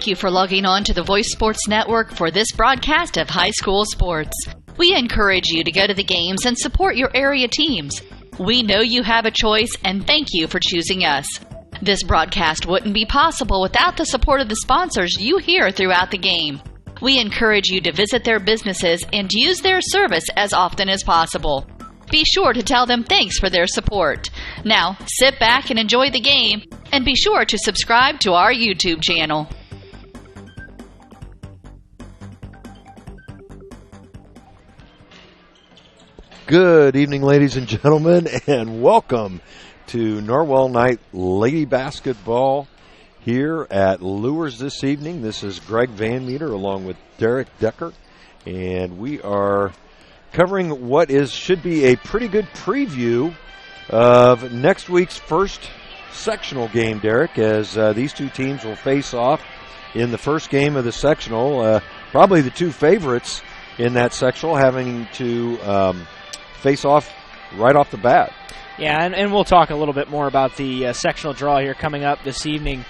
Thank you for logging on to the Voice Sports Network for this broadcast of high school sports. We encourage you to go to the games and support your area teams. We know you have a choice, and thank you for choosing us. This broadcast wouldn't be possible without the support of the sponsors you hear throughout the game. We encourage you to visit their businesses and use their service as often as possible. Be sure to tell them thanks for their support. Now, sit back and enjoy the game, and be sure to subscribe to our YouTube channel. Good evening, ladies and gentlemen, and welcome to Norwell Night Lady Basketball here at Luers this evening. This is Greg Van Meter along with Derek Decker, and we are covering what should be a pretty good preview of next week's first sectional game, Derek, as these two teams will face off in the first game of the sectional. Probably the two favorites in that sectional having to face off right off the bat. Yeah, and we'll talk a little bit more about the sectional draw here coming up this evening.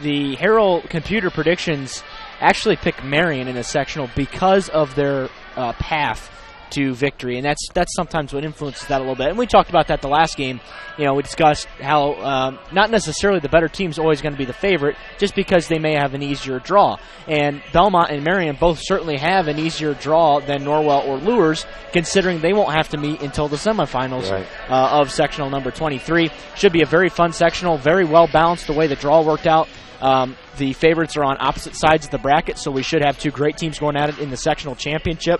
The Herald computer predictions actually pick Marion in the sectional because of their path to victory, and that's sometimes what influences that a little bit. And we talked about that the last game. You know, we discussed how not necessarily the better team's always going to be the favorite, just because they may have an easier draw. And Belmont and Marion both certainly have an easier draw than Norwell or Luers, considering they won't have to meet until the semifinals of sectional number 23. Should be a very fun sectional, very well balanced the way the draw worked out. The favorites are on opposite sides of the bracket, so we should have two great teams going at it in the sectional championship.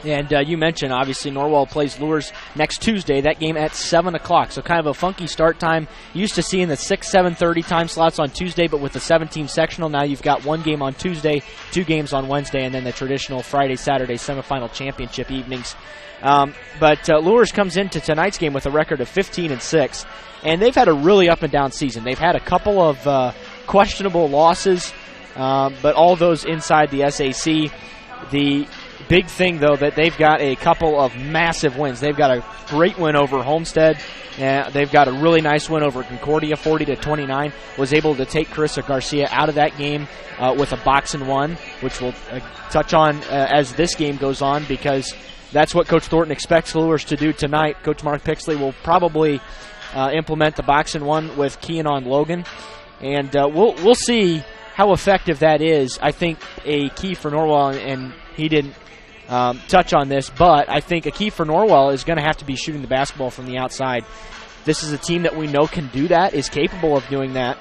And you mentioned, obviously, Norwell plays Luers next Tuesday, that game at 7 o'clock. So kind of a funky start time. Used to seeing the 6, 7:30 time slots on Tuesday, but with the 17 sectional, now you've got one game on Tuesday, two games on Wednesday, and then the traditional Friday, Saturday semifinal championship evenings. But Luers comes into tonight's game with a record of 15-6, and they've had a really up-and-down season. They've had a couple of questionable losses, but all those inside the SAC. The big thing, though, that they've got a couple of massive wins. They've got a great win over Homestead. They've got a really nice win over Concordia, 40-29. Was able to take Carissa Garcia out of that game with a box and one, which we'll touch on as this game goes on, because that's what Coach Thornton expects Luers to do tonight. Coach Mark Pixley will probably implement the box and one with Keanon Logan, and we'll see how effective that is. I think a key for Norwell, and he didn't touch on this, but I think a key for Norwell is going to have to be shooting the basketball from the outside. This is a team that we know can do that, is capable of doing that,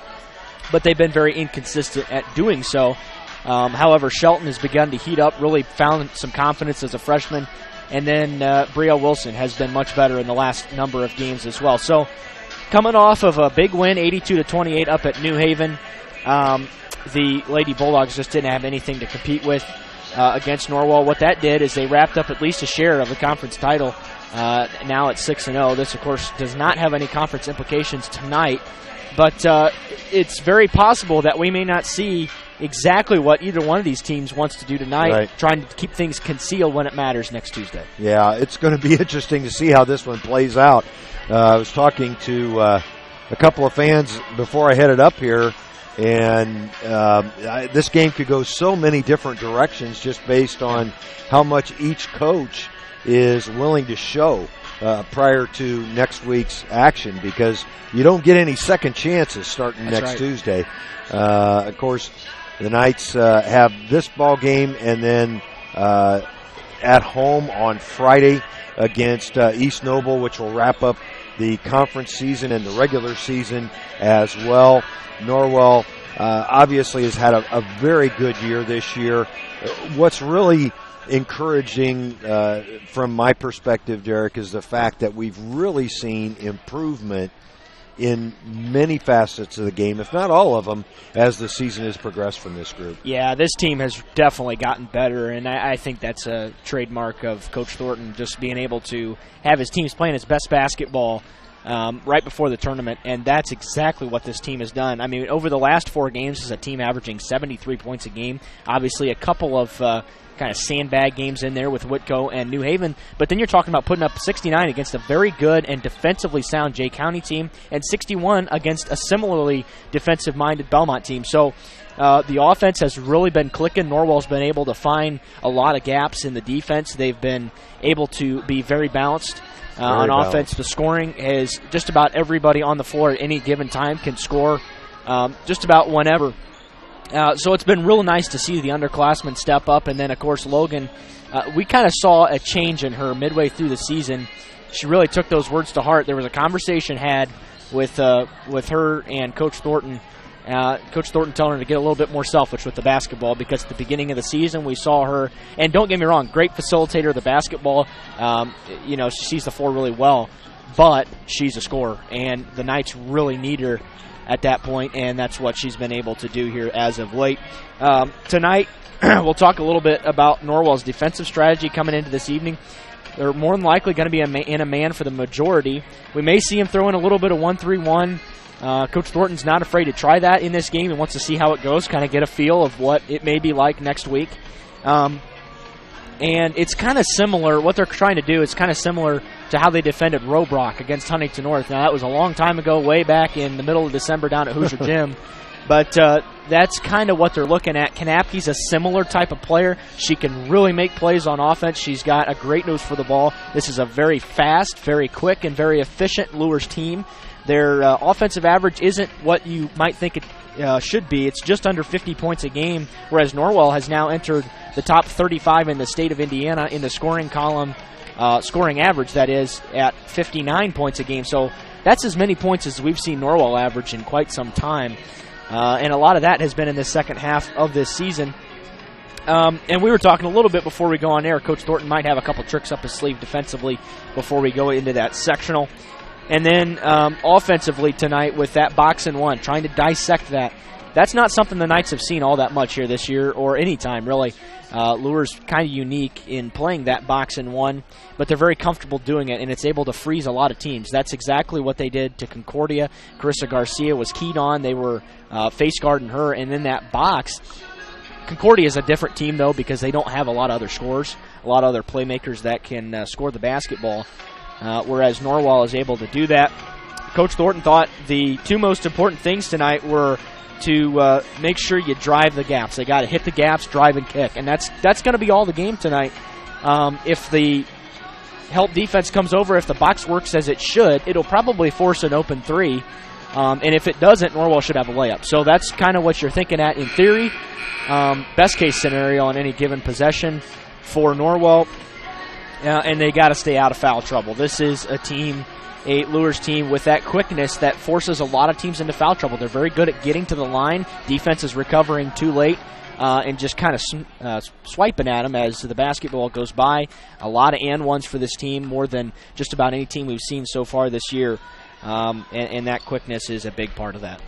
but they've been very inconsistent at doing so. However, Shelton has begun to heat up, really found some confidence as a freshman, and then Brielle Wilson has been much better in the last number of games as well. So coming off of a big win, 82-28 up at New Haven, the Lady Bulldogs just didn't have anything to compete with against Norwell. What that did is they wrapped up at least a share of the conference title, now at 6-0. This, of course, does not have any conference implications tonight, but it's very possible that we may not see exactly what either one of these teams wants to do tonight, trying to keep things concealed when it matters next Tuesday. Yeah, it's going to be interesting to see how this one plays out. I was talking to a couple of fans before I headed up here, and this game could go so many different directions just based on how much each coach is willing to show prior to next week's action, because you don't get any second chances starting next Tuesday. Of course, the Knights have this ball game, and then at home on Friday against East Noble, which will wrap up the conference season and the regular season as well. Norwell obviously has had a very good year this year. What's really encouraging from my perspective, Derek, is the fact that we've really seen improvement in many facets of the game, if not all of them, as the season has progressed from this group. Yeah, this team has definitely gotten better, and I think that's a trademark of Coach Thornton, just being able to have his teams playing his best basketball right before the tournament, and that's exactly what this team has done. I mean, over the last 4 games, as a team averaging 73 points a game, obviously a couple of kind of sandbag games in there with Whitco and New Haven. But then you're talking about putting up 69 against a very good and defensively sound Jay County team and 61 against a similarly defensive-minded Belmont team. So the offense has really been clicking. Norwell's been able to find a lot of gaps in the defense. They've been able to be very balanced. On offense, the scoring is just about everybody on the floor at any given time can score just about whenever. So it's been real nice to see the underclassmen step up. And then, of course, Logan, we kind of saw a change in her midway through the season. She really took those words to heart. There was a conversation had with her and Coach Thornton. Coach Thornton telling her to get a little bit more selfish with the basketball, because at the beginning of the season we saw her, and don't get me wrong, great facilitator of the basketball. She sees the floor really well, but she's a scorer, and the Knights really need her at that point, and that's what she's been able to do here as of late. Tonight, we'll talk a little bit about Norwell's defensive strategy coming into this evening. They're more than likely going to be in a man for the majority. We may see him throw in a little bit of 1-3-1. Coach Thornton's not afraid to try that in this game and wants to see how it goes, kind of get a feel of what it may be like next week. And it's kind of similar. What they're trying to do is kind of similar to how they defended Robrock against Huntington North. Now, that was a long time ago, way back in the middle of December down at Hoosier Gym. But that's kind of what they're looking at. Kanapke's a similar type of player. She can really make plays on offense. She's got a great nose for the ball. This is a very fast, very quick, and very efficient Luers team. Their offensive average isn't what you might think it should be. It's just under 50 points a game, whereas Norwell has now entered the top 35 in the state of Indiana in the scoring column, scoring average, that is, at 59 points a game. So that's as many points as we've seen Norwell average in quite some time. And a lot of that has been in the second half of this season. And we were talking a little bit before we go on air. Coach Thornton might have a couple tricks up his sleeve defensively before we go into that sectional. And then offensively tonight with that box and one, trying to dissect that. That's not something the Knights have seen all that much here this year, or any time, really. Luers kind of unique in playing that box and one, but they're very comfortable doing it, and it's able to freeze a lot of teams. That's exactly what they did to Concordia. Carissa Garcia was keyed on. They were face guarding her, and then that box. Concordia is a different team, though, because they don't have a lot of other scorers, a lot of other playmakers that can score the basketball. Whereas Norwell is able to do that. Coach Thornton thought the two most important things tonight were to make sure you drive the gaps. They got to hit the gaps, drive, and kick, and that's going to be all the game tonight. If the help defense comes over, if the box works as it should, it'll probably force an open three, and if it doesn't, Norwell should have a layup. So that's kind of what you're thinking at in theory. Best case scenario on any given possession for Norwell. And they got to stay out of foul trouble. This is a Luers team with that quickness that forces a lot of teams into foul trouble. They're very good at getting to the line. Defense is recovering too late and just kind of swiping at them as the basketball goes by. A lot of and ones for this team, more than just about any team we've seen so far this year. And that quickness is a big part of that.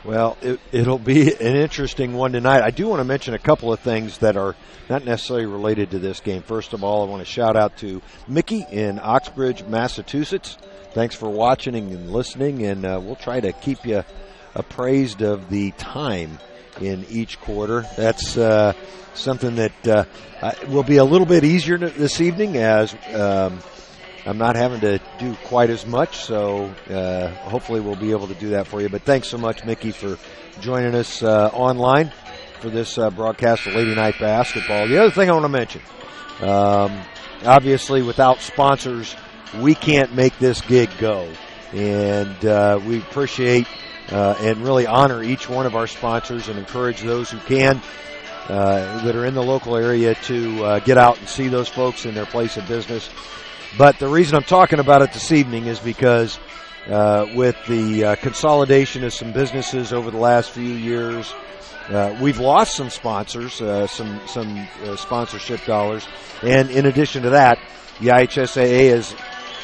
Well, it'll be an interesting one tonight. I do want to mention a couple of things that are not necessarily related to this game. First of all, I want to shout out to Mickey in Oxbridge, Massachusetts. Thanks for watching and listening, and we'll try to keep you appraised of the time in each quarter. That's something that will be a little bit easier this evening, as I'm not having to do quite as much, so hopefully we'll be able to do that for you. But thanks so much, Mickey, for joining us online for this broadcast of Lady Night Basketball. The other thing I want to mention, obviously without sponsors, we can't make this gig go. And we appreciate and really honor each one of our sponsors and encourage those who can that are in the local area to get out and see those folks in their place of business. But the reason I'm talking about it this evening is because with the consolidation of some businesses over the last few years, we've lost some sponsors, some sponsorship dollars. And in addition to that, the IHSAA has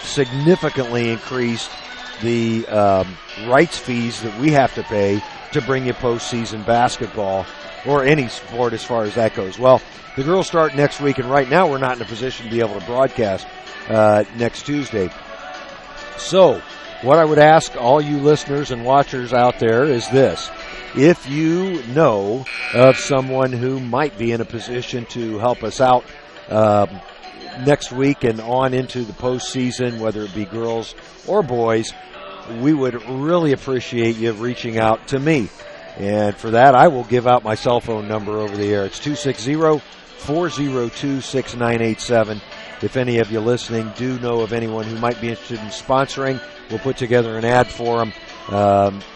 significantly increased the rights fees that we have to pay to bring you postseason basketball or any sport as far as that goes. Well, the girls start next week, and right now we're not in a position to be able to broadcast next Tuesday. So what I would ask all you listeners and watchers out there is this. if you know of someone who might be in a position to help us out next week and on into the postseason, whether it be girls or boys, we would really appreciate you reaching out to me. And for that, I will give out my cell phone number over the air. It's 260-402-6987. If any of you listening do know of anyone who might be interested in sponsoring, we'll put together an ad for them,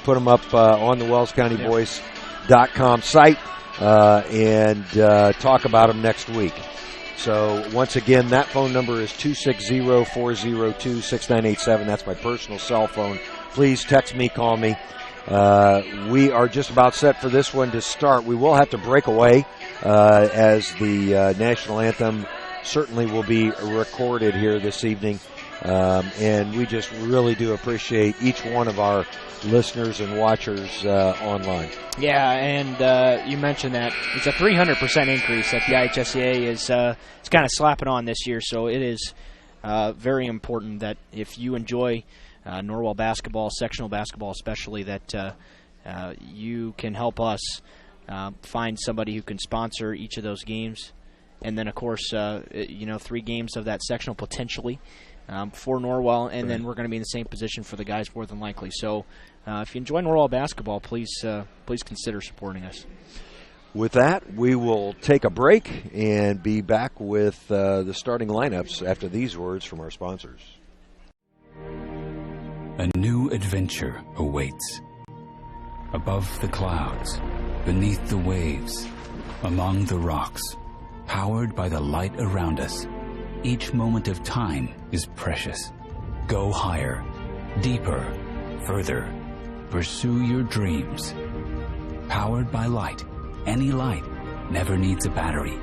put them up on the WellsCountyVoice.com site, and talk about them next week. So once again, that phone number is 260-402-6987. That's my personal cell phone. Please text me, call me. We are just about set for this one to start. We will have to break away as the national anthem certainly will be recorded here this evening. And we just really do appreciate each one of our listeners and watchers online. Yeah, and you mentioned that it's a 300% increase that the IHSCA is it's kind of slapping on this year. So it is very important that if you enjoy Norwell basketball, sectional basketball especially, that you can help us find somebody who can sponsor each of those games. And then, of course, 3 games of that sectional potentially for Norwell, and then we're going to be in the same position for the guys more than likely. So if you enjoy Norwell basketball, please consider supporting us. With that, we will take a break and be back with the starting lineups after these words from our sponsors. A new adventure awaits. Above the clouds, beneath the waves, among the rocks, powered by the light around us. Each moment of time is precious. Go higher, deeper, further. Pursue your dreams. Powered by light. Any light never needs a battery.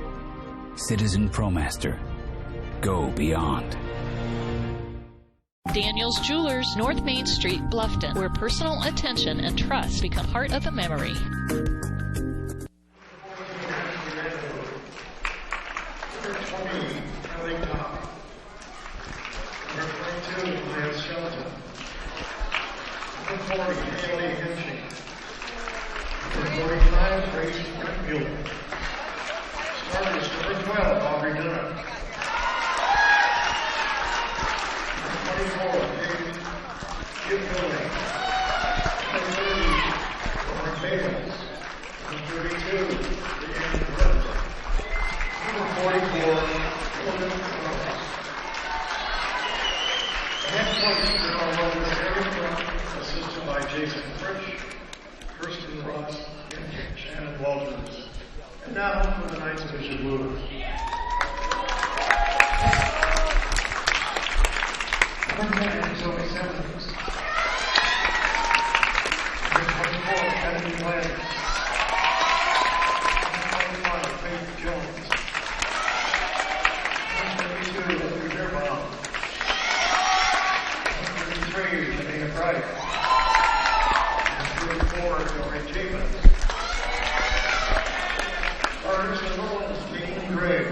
Citizen ProMaster. Go beyond. Daniel's Jewelers, North Main Street, Bluffton, where personal attention and trust become part of a memory. And now for the Knights of Bishop Luers. Number 10, Zoe Simmons. Number 24, Kennedy Landers. Number 25, Faith Jones. Number 32, Luther Gerbaum. Number 33, Janina Bright. Number 34, Jory Chapin. Starters and Rollins, Dean Gray.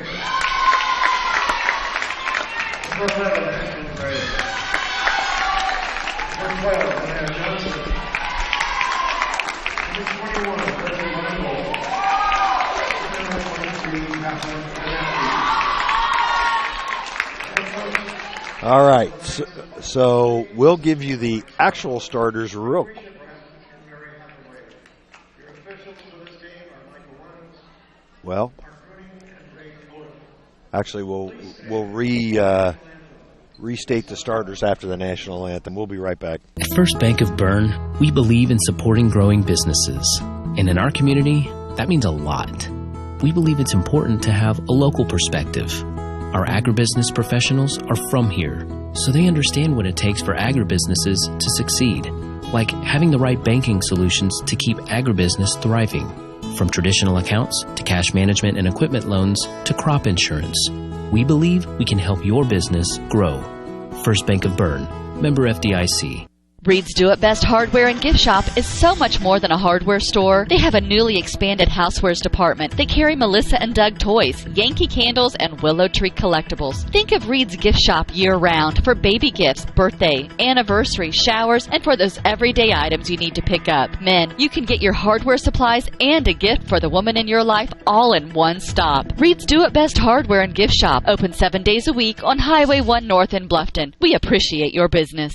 Number 11, Ashton Gray. Number 12, Anna Johnson. Number 21, Bradley Weingold. Number 23, Kathleen Fernandez. All right, so we'll give you the actual starters real quick. Well, actually, we'll restate the starters after the national anthem. We'll be right back. At First Bank of Bern, we believe in supporting growing businesses. And in our community, that means a lot. We believe it's important to have a local perspective. Our agribusiness professionals are from here, so they understand what it takes for agribusinesses to succeed, like having the right banking solutions to keep agribusiness thriving. From traditional accounts to cash management and equipment loans to crop insurance, we believe we can help your business grow. First Bank of Bern, member FDIC. Reed's Do It Best Hardware and Gift Shop is so much more than a hardware store. They have a newly expanded housewares department. They carry Melissa and Doug toys, Yankee candles, and Willow Tree collectibles. Think of Reed's Gift Shop year-round for baby gifts, birthday, anniversary, showers, and for those everyday items you need to pick up. Men, you can get your hardware supplies and a gift for the woman in your life all in one stop. Reed's Do It Best Hardware and Gift Shop, open 7 days a week on Highway 1 North in Bluffton. We appreciate your business.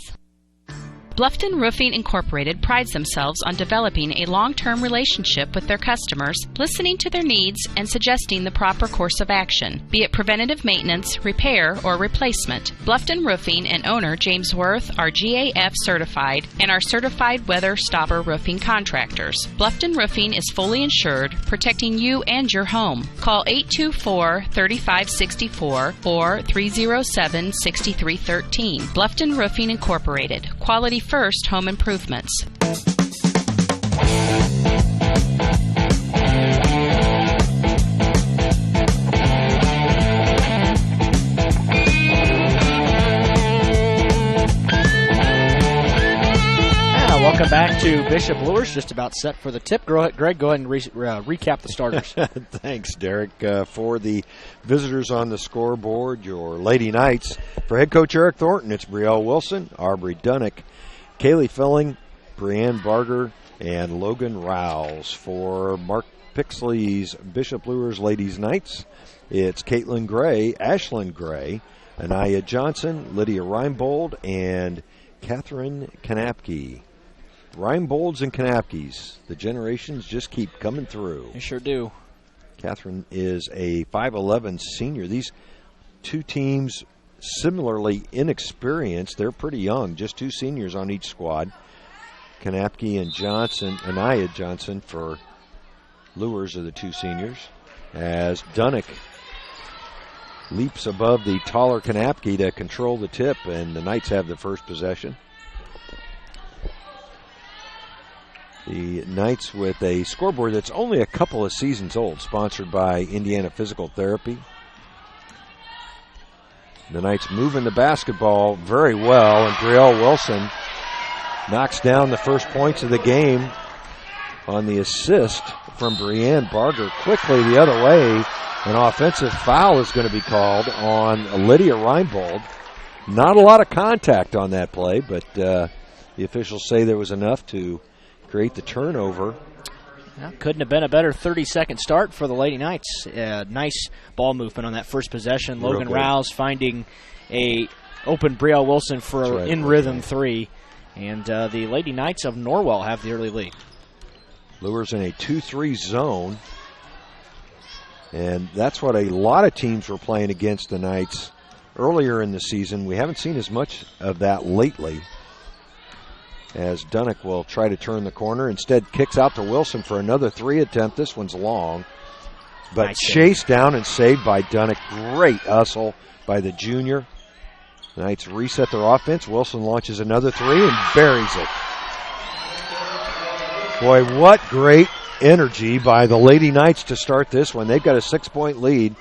Bluffton Roofing Incorporated prides themselves on developing a long-term relationship with their customers, listening to their needs, and suggesting the proper course of action, be it preventative maintenance, repair, or replacement. Bluffton Roofing and owner James Worth are GAF certified and are certified weather stopper roofing contractors. Bluffton Roofing is fully insured, protecting you and your home. Call 824-3564 or 307-6313. Bluffton Roofing Incorporated. Quality First Home Improvements. Welcome back to Bishop Luers. Just about set for the tip. Greg, go ahead and recap the starters. Thanks, Derek. For the visitors on the scoreboard, your Lady Knights. For head coach Eric Thornton, it's Brielle Wilson, Aubrey Dunnick, Kaylee Filling, Brianne Barger, and Logan Rouse. For Mark Pixley's Bishop Luers Ladies Knights, it's Caitlin Gray, Ashlyn Gray, Anaya Johnson, Lydia Reinbold, and Catherine Kanapke. Reinbolds and Kanapkes, the generations just keep coming through. They sure do. Catherine is a 5'11 senior. These two teams, similarly inexperienced. They're pretty young, just two seniors on each squad. Kanapke and Johnson, Anaya Johnson for Luers are the two seniors. As Dunnick leaps above the taller Kanapke to control the tip, and the Knights have the first possession. The Knights with a scoreboard that's only a couple of seasons old, sponsored by Indiana Physical Therapy. The Knights moving the basketball very well, and Brielle Wilson knocks down the first points of the game on the assist from Brianne Barger. Quickly the other way, an offensive foul is going to be called on Lydia Reinbold. Not a lot of contact on that play, but the officials say there was enough to create the turnover. Well, couldn't have been a better 30-second start for the Lady Knights. Nice ball movement on that first possession. Logan Rouse finding a open Brielle Wilson for an in-rhythm three. And the Lady Knights of Norwell have the early lead. Luers in a 2-3 zone. And that's what a lot of teams were playing against the Knights earlier in the season. We haven't seen as much of that lately, as Dunnick will try to turn the corner. Instead, kicks out to Wilson for another three attempt. This one's long, but nice chased down and saved by Dunnick. Great hustle by the junior. The Knights reset their offense. Wilson launches another three and buries it. Boy, what great energy by the Lady Knights to start this one. They've got a 6-point lead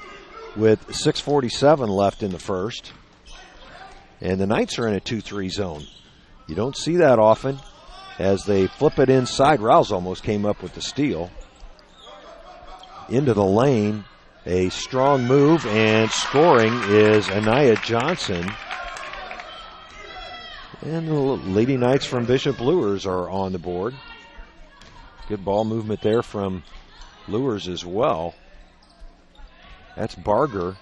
with 6:47 left in the first. And the Knights are in a 2-3 zone. You don't see that often as they flip it inside. Rouse almost came up with the steal. Into the lane, a strong move, and scoring is Anaya Johnson. And the Lady Knights from Bishop Luers are on the board. Good ball movement there from Luers as well. That's Barger.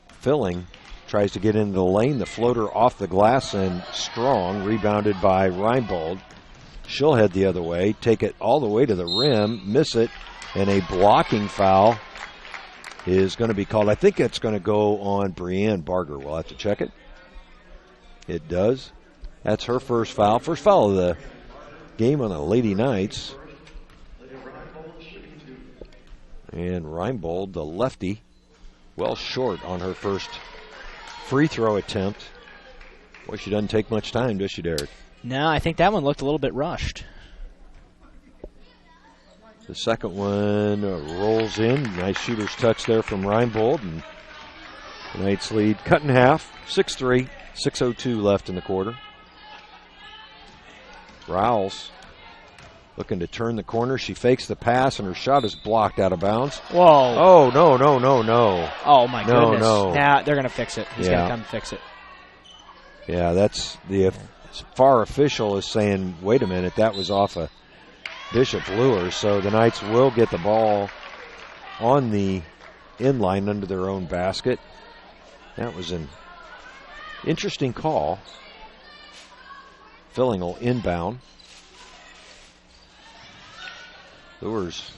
Filling. Tries to get into the lane. The floater off the glass and strong. Rebounded by Reinbold. She'll head the other way. Take it all the way to the rim. Miss it. And a blocking foul is going to be called. I think it's going to go on Brianne Barger. We'll have to check it. It does. That's her first foul. First foul of the game on the Lady Knights. And Reinbold, the lefty, well short on her first free throw attempt. Boy, she doesn't take much time, does she, Derek? No, I think that one looked a little bit rushed. The second one rolls in. Nice shooter's touch there from Reinbold. And the Knights lead cut in half, 6-3, 6:02 left in the quarter. Rouse looking to turn the corner. She fakes the pass, and her shot is blocked out of bounds. Whoa. Oh, no, no, no, no. Oh, my goodness. No. Nah, they're going to fix it. He's going to come and fix it. Yeah, that's the FAR official is saying, wait a minute, that was off a Bishop Luers. So the Knights will get the ball on the inline under their own basket. That was an interesting call. Filling will inbound. Luers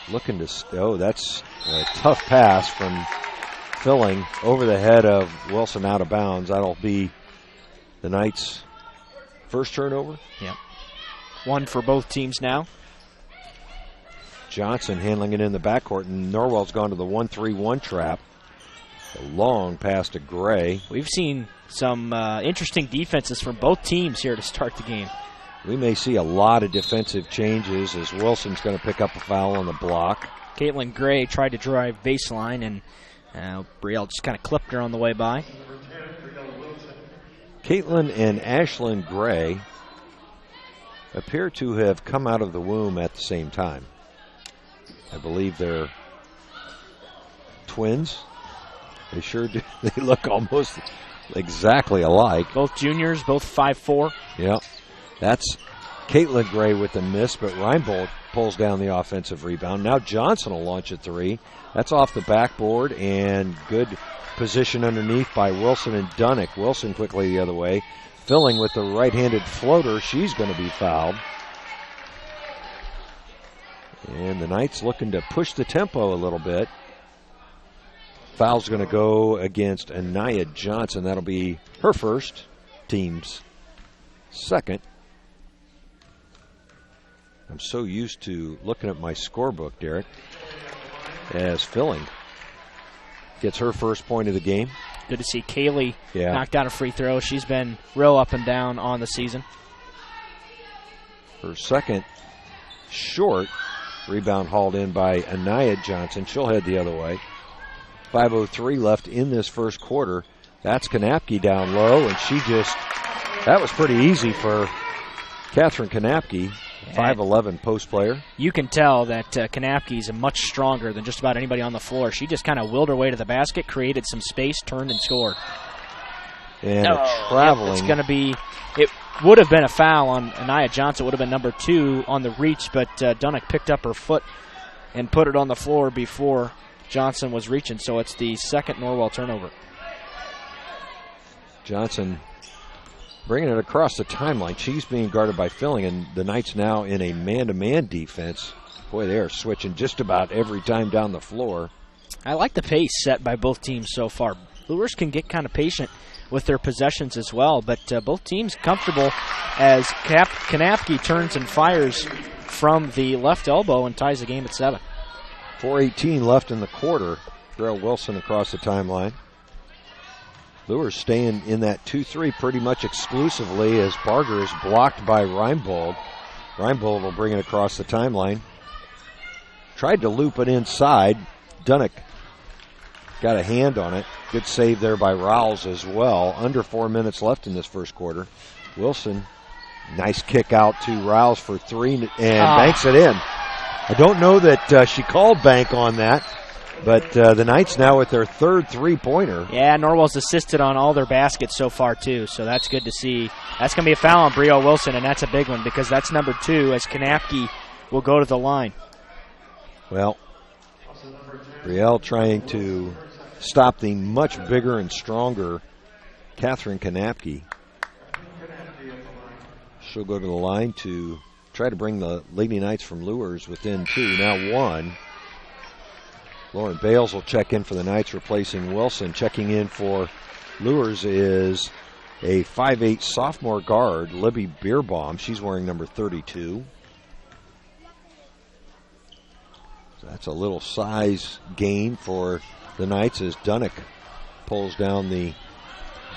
looking to, that's a tough pass from Filling over the head of Wilson out of bounds. That'll be the Knights' first turnover. Yep. One for both teams now. Johnson handling it in the backcourt, and Norwell's gone to the 1-3-1 trap. A long pass to Gray. We've seen some interesting defenses from both teams here to start the game. We may see a lot of defensive changes as Wilson's going to pick up a foul on the block. Caitlin Gray tried to drive baseline, and Brielle just kind of clipped her on the way by. Caitlin and Ashlyn Gray appear to have come out of the womb at the same time. I believe they're twins. They sure do. They look almost exactly alike. Both juniors, both 5'4". Yeah. That's Caitlin Gray with the miss, but Reinbold pulls down the offensive rebound. Now Johnson will launch a three. That's off the backboard, and good position underneath by Wilson and Dunnick. Wilson quickly the other way. Filling with the right-handed floater. She's going to be fouled. And the Knights looking to push the tempo a little bit. Foul's going to go against Anaya Johnson. That'll be her first, team's second. I'm so used to looking at my scorebook, Derek, as Filling gets her first point of the game. Good to see Kaylee knock down a free throw. She's been real up and down on the season. Her second short. Rebound hauled in by Anaya Johnson. She'll head the other way. 5:03 left in this first quarter. That's Kanapke down low, and that was pretty easy for Catherine Kanapke, 5'11" post player. You can tell that Kanapke is much stronger than just about anybody on the floor. She just kind of willed her way to the basket, created some space, turned and scored. And traveling. It's going to be, it would have been a foul on Anaya Johnson. It would have been number 2 on the reach, but Dunnick picked up her foot and put it on the floor before Johnson was reaching, so it's the second Norwell turnover. Johnson bringing it across the timeline. She's being guarded by Filling, and the Knights now in a man-to-man defense. Boy, they are switching just about every time down the floor. I like the pace set by both teams so far. Luers can get kind of patient with their possessions as well, but both teams comfortable as Kanapke turns and fires from the left elbow and ties the game at 7. 4:18 left in the quarter. Darrell Wilson across the timeline. Luers staying in that 2-3 pretty much exclusively as Barger is blocked by Reinbold. Reinbold will bring it across the timeline. Tried to loop it inside. Dunnick got a hand on it. Good save there by Rowles as well. Under 4 minutes left in this first quarter. Wilson, nice kick out to Rowles for 3 and banks it in. I don't know that she called bank on that, but the Knights now with their third three-pointer. Yeah, Norwell's assisted on all their baskets so far, too, so that's good to see. That's going to be a foul on Brielle Wilson, and that's a big one because that's number 2 as Kanapke will go to the line. Well, Brielle trying to stop the much bigger and stronger Catherine Kanapke. She'll go to the line to try to bring the Lady Knights from Luers within 2, now 1. Lauren Bales will check in for the Knights, replacing Wilson. Checking in for Luers is a 5'8" sophomore guard, Libby Beerbaum. She's wearing number 32. So that's a little size gain for the Knights as Dunnick pulls down the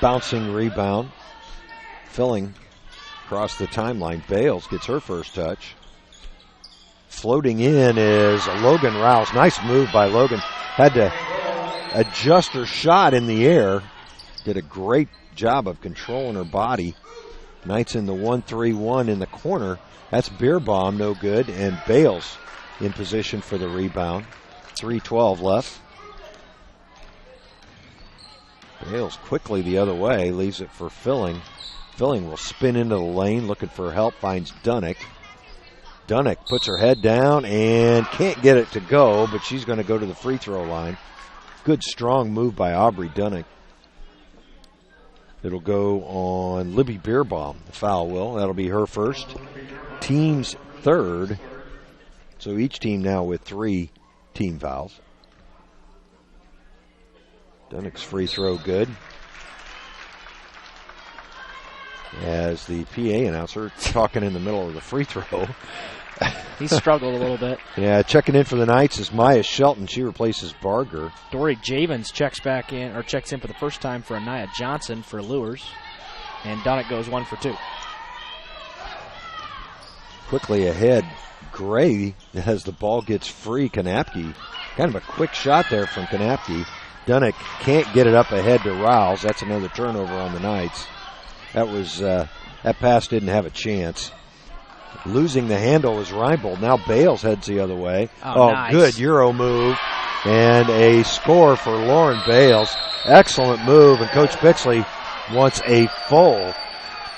bouncing rebound. Filling across the timeline. Bales gets her first touch. Floating in is Logan Rouse. Nice move by Logan. Had to adjust her shot in the air. Did a great job of controlling her body. Knights in the 1-3-1 in the corner. That's Beerbaum, no good, and Bales in position for the rebound. 3:12 left. Bales quickly the other way, leaves it for Filling. Filling will spin into the lane, looking for help, finds Dunnick. Dunnick puts her head down and can't get it to go, but she's going to go to the free throw line. Good, strong move by Aubrey Dunnick. It'll go on Libby Beerbaum, the foul will. That'll be her first. Team's third. So each team now with 3 team fouls. Dunnick's free throw good. As the PA announcer talking in the middle of the free throw. He struggled a little bit. Yeah, checking in for the Knights is Maya Shelton. She replaces Barger. Dory Javens checks in for the first time for Anaya Johnson for Luers. And Dunnick goes 1 for 2. Quickly ahead, Gray, as the ball gets free. Kanapke, kind of a quick shot there from Kanapke. Dunnick can't get it up ahead to Rouse. That's another turnover on the Knights. That pass didn't have a chance. Losing the handle is Reinbold. Now Bales heads the other way. Oh, nice. Good Euro move. And a score for Lauren Bales. Excellent move, and Coach Bixley wants a full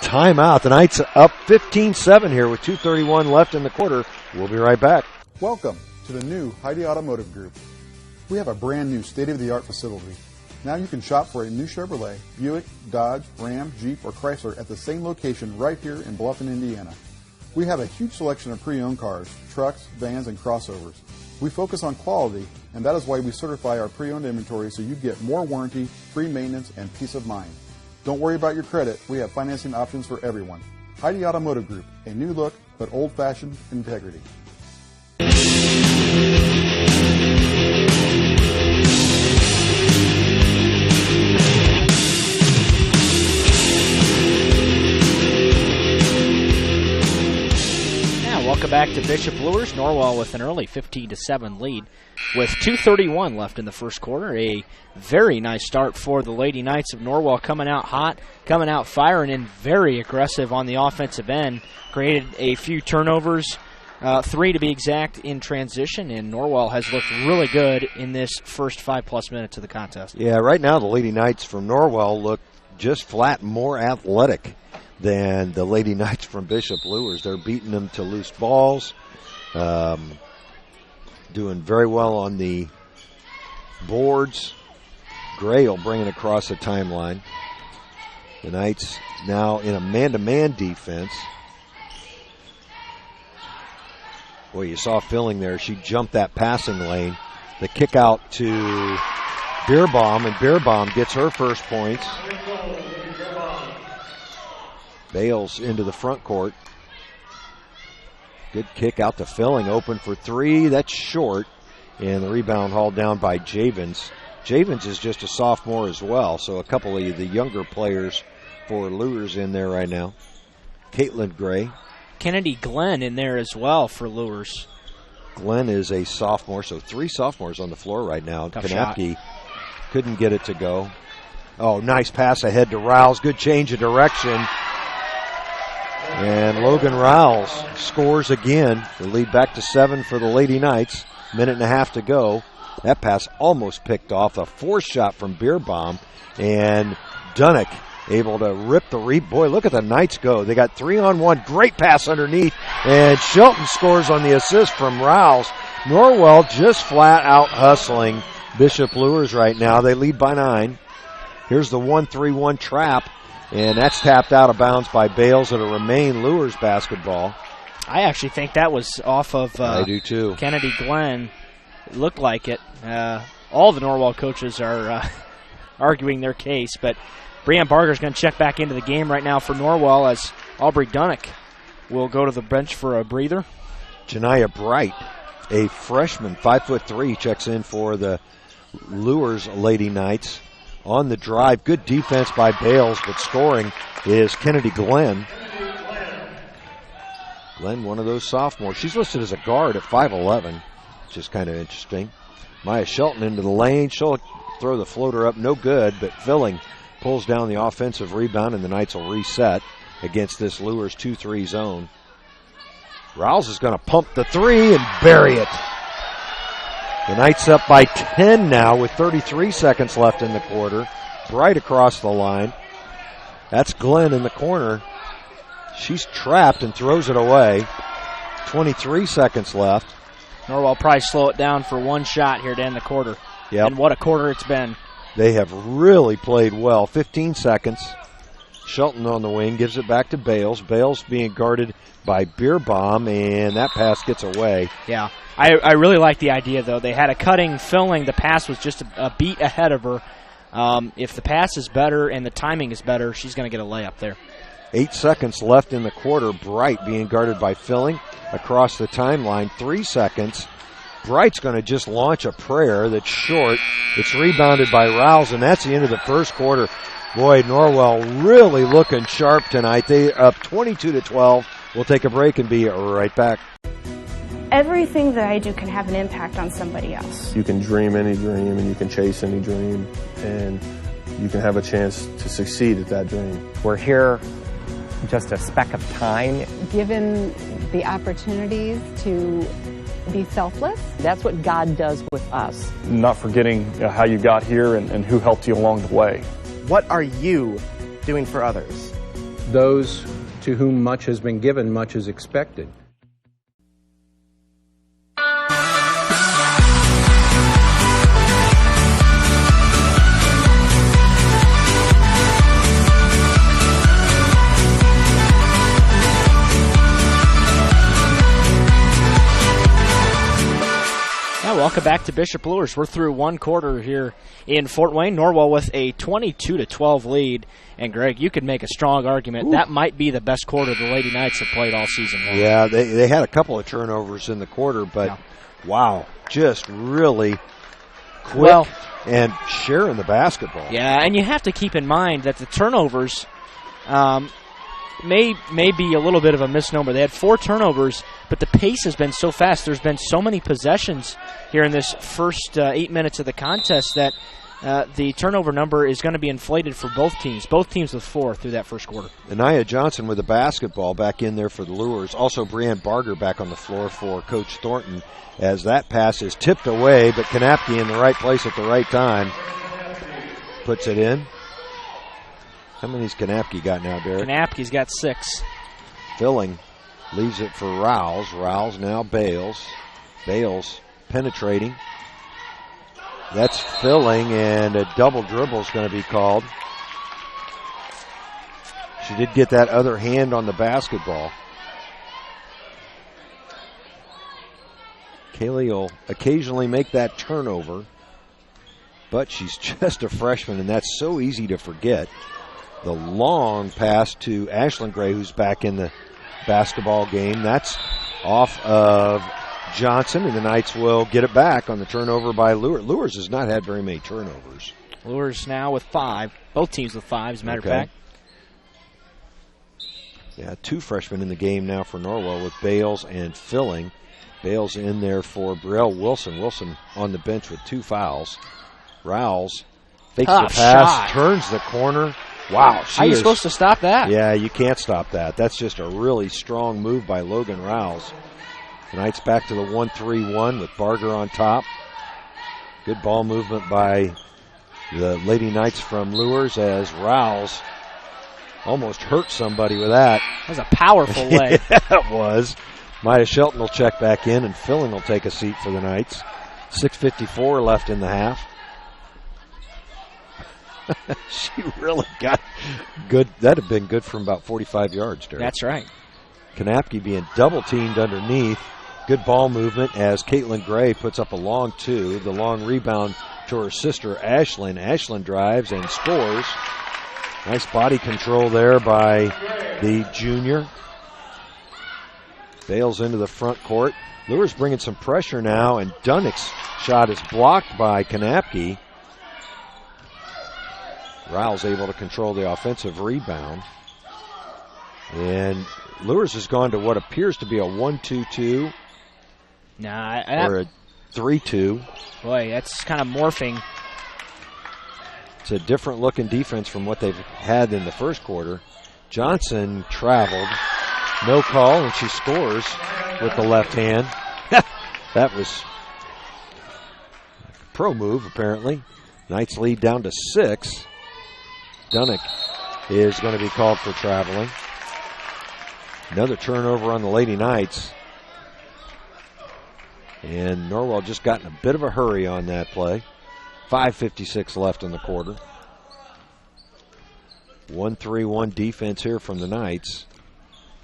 timeout. The Knights up 15-7 here with 2:31 left in the quarter. We'll be right back. Welcome to the new Heidi Automotive Group. We have a brand new state-of-the-art facility. Now you can shop for a new Chevrolet, Buick, Dodge, Ram, Jeep, or Chrysler at the same location right here in Bluffton, Indiana. We have a huge selection of pre-owned cars, trucks, vans, and crossovers. We focus on quality, and that is why we certify our pre-owned inventory so you get more warranty, free maintenance, and peace of mind. Don't worry about your credit. We have financing options for everyone. Heidi Automotive Group, a new look, but old-fashioned integrity. Welcome back to Bishop Luers. Norwell with an early 15-7 lead with 2:31 left in the first quarter. A very nice start for the Lady Knights of Norwell, coming out hot, coming out firing, and very aggressive on the offensive end. Created a few turnovers, 3 to be exact, in transition, and Norwell has looked really good in this first 5+ minutes of the contest. Yeah, right now the Lady Knights from Norwell look just flat more athletic than the Lady Knights from Bishop Luers. They're beating them to loose balls, doing very well on the boards. Gray will bring it across the timeline. The Knights now in a man-to-man defense. Boy, you saw Filling there. She jumped that passing lane. The kick out to Beerbaum, and Beerbaum gets her first points. Bales into the front court. Good kick out to Filling, open for 3. That's short, and the rebound hauled down by Javens. Javens is just a sophomore as well, so a couple of the younger players for Luers in there right now. Caitlin Gray. Kennedy Glenn in there as well for Luers. Glenn is a sophomore, so 3 sophomores on the floor right now. Kanapke couldn't get it to go. Oh, nice pass ahead to Rouse. Good change of direction. And Logan Rouse scores again. The lead back to 7 for the Lady Knights. Minute and a half to go. That pass almost picked off. A forced shot from Beerbaum. And Dunnick able to rip the Boy, look at the Knights go. They got 3-on-1. Great pass underneath. And Shelton scores on the assist from Rouse. Norwell just flat out hustling Bishop Luers right now. They lead by 9. Here's the 1-3-1 trap. And that's tapped out of bounds by Bales. It'll remain Luers basketball. I actually think that was off of I do too. Kennedy Glenn. It looked like it. All the Norwell coaches are arguing their case, but Brianne Barger's going to check back into the game right now for Norwell as Aubrey Dunnick will go to the bench for a breather. Janiyah Bright, a freshman, 5'3", checks in for the Luers Lady Knights. On the drive, good defense by Bales, but scoring is Kennedy Glenn. Glenn, one of those sophomores. She's listed as a guard at 5'11", which is kind of interesting. Maya Shelton into the lane. She'll throw the floater up, no good, but Filling pulls down the offensive rebound, and the Knights will reset. against this Luers 2-3 zone. Rouse is going to pump the three and bury it. The Knights up by 10 now with 33 seconds left in the quarter. Bright across the line. That's Glenn in the corner. She's trapped and throws it away. 23 seconds left. Norwell probably slow it down for one shot here to end the quarter. Yep. And what a quarter it's been. They have really played well. 15 seconds. Shelton on the wing gives it back to Bales. Bales being guarded by Beerbaum, and that pass gets away. Yeah, I really like the idea, though. They had a cutting, filling. The pass was just a beat ahead of her. If the pass is better and the timing is better, she's going to get a layup there. 8 seconds left in the quarter. Bright being guarded by Filling across the timeline. 3 seconds. Bright's going to just launch a prayer that's short. It's rebounded by Rouse, and that's the end of the first quarter. Boy, Norwell really looking sharp tonight. They're up 22-12. We'll take a break and be right back. Everything that I do can have an impact on somebody else. You can dream any dream and you can chase any dream, and you can have a chance to succeed at that dream. We're here just a speck of time. Given the opportunities to be selfless. That's what God does with us. Not forgetting how you got here and who helped you along the way. What are you doing for others? Those to whom much has been given, much is expected. Welcome back to Bishop Luers. We're through one quarter here in Fort Wayne. Norwell with a 22-12 lead. And, Greg, you could make a strong argument. Ooh. That might be the best quarter the Lady Knights have played all season long. Yeah, they had a couple of turnovers in the quarter, but, yeah. Wow, just really quick and sharing the basketball. Yeah, and you have to keep in mind that the turnovers may be a little bit of a misnomer. They had 4 turnovers, but the pace has been so fast. There's been so many possessions here in this first 8 minutes of the contest that the turnover number is going to be inflated for both teams. Both teams with 4 through that first quarter. Anaya Johnson with the basketball back in there for the Luers. Also Brianne Barger back on the floor for Coach Thornton as that pass is tipped away, but Kanapke in the right place at the right time. Puts it in. How many's Kanapke got now, Derek? Kanapke's got 6. Filling leaves it for Rouse. Rouse now Bales. Bales penetrating. That's Filling, and a double dribble is going to be called. She did get that other hand on the basketball. Kaylee will occasionally make that turnover, but she's just a freshman, and that's so easy to forget. The long pass to Ashlyn Gray, who's back in the basketball game. That's off of Johnson, and the Knights will get it back on the turnover by Luers. Luers has not had very many turnovers. Luers now with 5. Both teams with 5, as a matter of fact. Yeah, 2 freshmen in the game now for Norwell with Bales and Filling. Bales in there for Brielle Wilson. Wilson on the bench with 2 fouls. Rouse fakes the pass, turns the corner. Wow. How are you supposed to stop that? Yeah, you can't stop that. That's just a really strong move by Logan Rouse. The Knights back to the 1-3-1 with Barger on top. Good ball movement by the Lady Knights from Luers as Rouse almost hurt somebody with that. That was a powerful lay. Yeah, it was. Maya Shelton will check back in, and Filling will take a seat for the Knights. 6:54 left in the half. She really got good. That had been good from about 45 yards, Derek. That's right. Kanapke being double-teamed underneath. Good ball movement as Caitlin Gray puts up a long 2. The long rebound to her sister, Ashlyn. Ashlyn drives and scores. Nice body control there by the junior. Bales into the front court. Luers bringing some pressure now, and Dunnick's shot is blocked by Kanapke. Rouse able to control the offensive rebound. And Luers has gone to what appears to be a 1-2-2. Or a 3-2. Boy, that's kind of morphing. It's a different looking defense from what they've had in the first quarter. Johnson traveled. No call, and she scores with the left hand. That was a pro move, apparently. Knights lead down to 6. Dunnick is going to be called for traveling. Another turnover on the Lady Knights. And Norwell just got in a bit of a hurry on that play. 5:56 left in the quarter. 1-3-1 defense here from the Knights.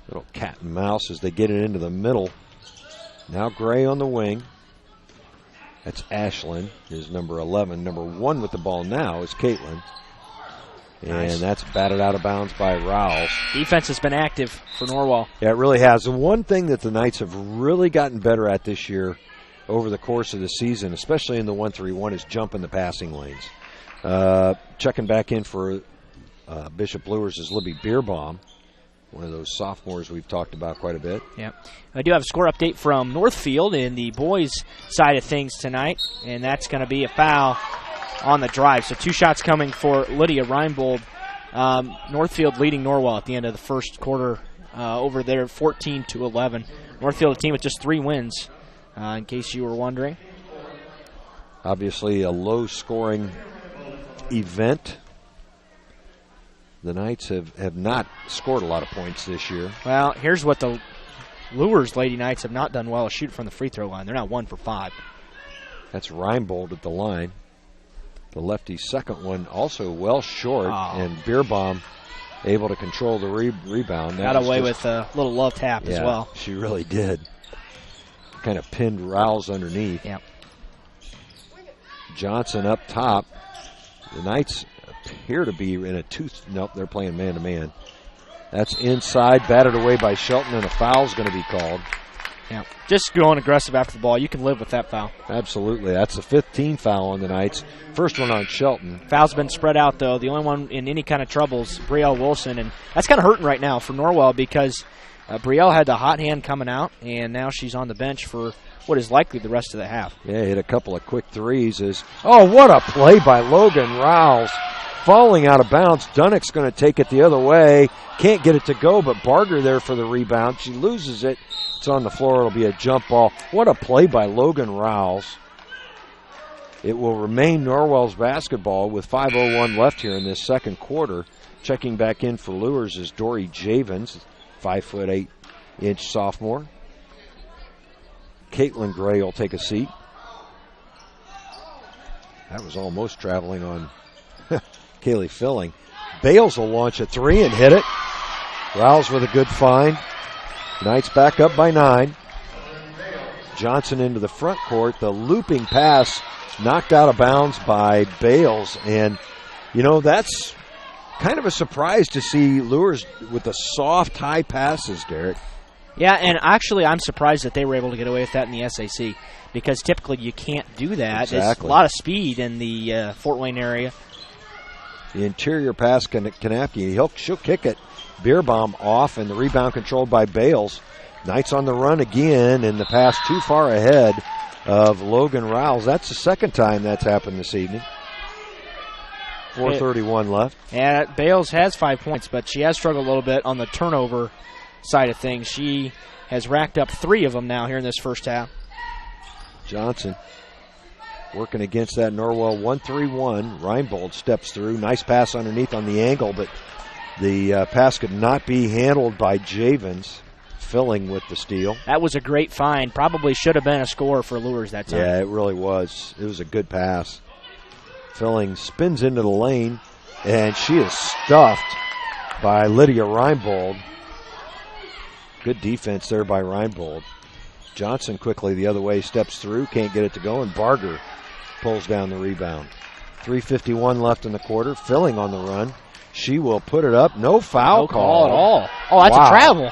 Little cat and mouse as they get it into the middle. Now Gray on the wing. That's Ashlyn, is number 11. Number 1 with the ball now is Caitlin. And that's batted out of bounds by Rouse. Defense has been active for Norwell. Yeah, it really has. And one thing that the Knights have really gotten better at this year over the course of the season, especially in the 1-3-1, is jumping the passing lanes. Checking back in for Bishop Luers is Libby Beerbaum, one of those sophomores we've talked about quite a bit. Yeah. I do have a score update from Northfield in the boys' side of things tonight, and that's going to be a foul on the drive. So 2 shots coming for Lydia Reinbold. Northfield leading Norwell at the end of the first quarter over there, 14-11. Northfield, a team with just 3 wins, in case you were wondering. Obviously a low-scoring event. The Knights have not scored a lot of points this year. Well, here's what the Luers Lady Knights have not done well, is shoot from the free throw line. They're now 1 for 5. That's Reinbold at the line. The lefty's second one also well short, and Beerbaum able to control the rebound. Got away with a little love tap as well. She really did. Kind of pinned Rouse underneath. Yep. Johnson up top. The Knights appear to be in a nope, they're playing man-to-man. That's inside, batted away by Shelton, and a foul's going to be called. Yeah, just going aggressive after the ball. You can live with that foul. Absolutely. That's the 15th foul on the Knights. First one on Shelton. Foul's been spread out, though. The only one in any kind of troubles, Brielle Wilson, and that's kind of hurting right now for Norwell because Brielle had the hot hand coming out, and now she's on the bench for what is likely the rest of the half. Yeah, hit a couple of quick threes. What a play by Logan Rouse. Falling out of bounds. Dunnick's going to take it the other way. Can't get it to go, but Barger there for the rebound. She loses it. It's on the floor. It'll be a jump ball. What a play by Logan Rouse. It will remain Norwell's basketball with 5:01 left here in this second quarter. Checking back in for Luers is Dory Javens, 5'8" sophomore. Caitlin Gray will take a seat. That was almost traveling on Kaylee Filling. Bales will launch a 3 and hit it. Rouse with a good find. Knights back up by 9. Johnson into the front court. The looping pass knocked out of bounds by Bales. And, that's kind of a surprise to see Luers with the soft, high passes, Derek. Yeah, and actually I'm surprised that they were able to get away with that in the SAC because typically you can't do that. Exactly. There's a lot of speed in the Fort Wayne area. The interior pass, Kanapke, she'll kick it. Beerbaum off, and the rebound controlled by Bales. Knights on the run again, and the pass too far ahead of Logan Rouse. That's the second time that's happened this evening. 4:31 left. Yeah, Bales has 5 points, but she has struggled a little bit on the turnover side of things. She has racked up 3 of them now here in this first half. Johnson working against that Norwell 1-3-1. Reinbold steps through. Nice pass underneath on the angle, but the pass could not be handled by Javens. Filling with the steal. That was a great find. Probably should have been a score for Luers that time. Yeah, it really was. It was a good pass. Filling spins into the lane, and she is stuffed by Lydia Reinbold. Good defense there by Reinbold. Johnson quickly the other way steps through, can't get it to go, and Barger pulls down the rebound. 3:51 left in the quarter. Filling on the run. She will put it up. No foul call at all. Oh, that's a travel.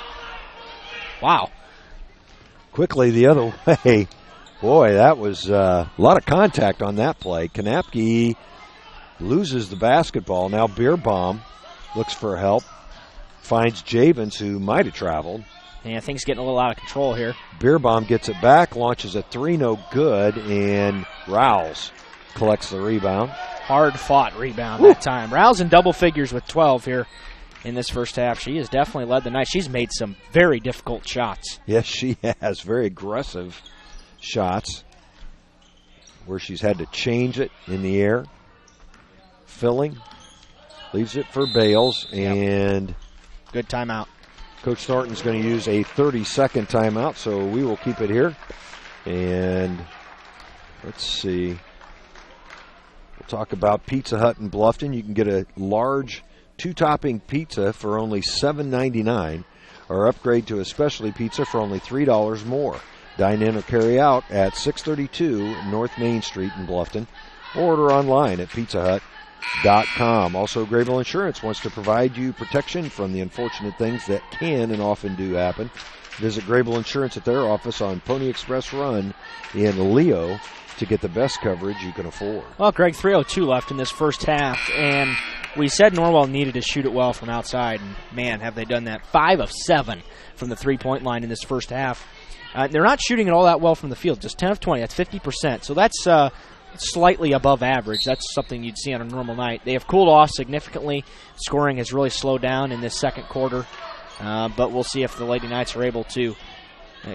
Wow. Quickly the other way. Boy, that was a lot of contact on that play. Kanapke loses the basketball. Now Beerbaum looks for help. Finds Javens, who might have traveled. Yeah, things getting a little out of control here. Beerbaum gets it back, launches a 3, no good, and Rouse collects the rebound. Hard-fought rebound that time. Rouse in double figures with 12 here in this first half. She has definitely led the night. She's made some very difficult shots. Yes, she has. Very aggressive shots where she's had to change it in the air. Filling. Leaves it for Bales, and good timeout. Coach Thornton's going to use a 30-second timeout, so we will keep it here. And let's see. We'll talk about Pizza Hut in Bluffton. You can get a large 2-topping pizza for only $7.99, or upgrade to a specialty pizza for only $3 more. Dine in or carry out at 632 North Main Street in Bluffton, or order online at pizzahut.com. Also, Graybill Insurance wants to provide you protection from the unfortunate things that can and often do happen. Visit Graybill Insurance at their office on Pony Express Run in Leo to get the best coverage you can afford. Well, Greg, 3:02 left in this first half, and we said Norwell needed to shoot it well from outside, and man, have they done that. 5 of 7 from the three-point line in this first half. They're not shooting it all that well from the field, just 10 of 20. That's 50%, so that's slightly above average. That's something you'd see on a normal night. They have cooled off significantly. Scoring has really slowed down in this second quarter, but we'll see if the Lady Knights are able to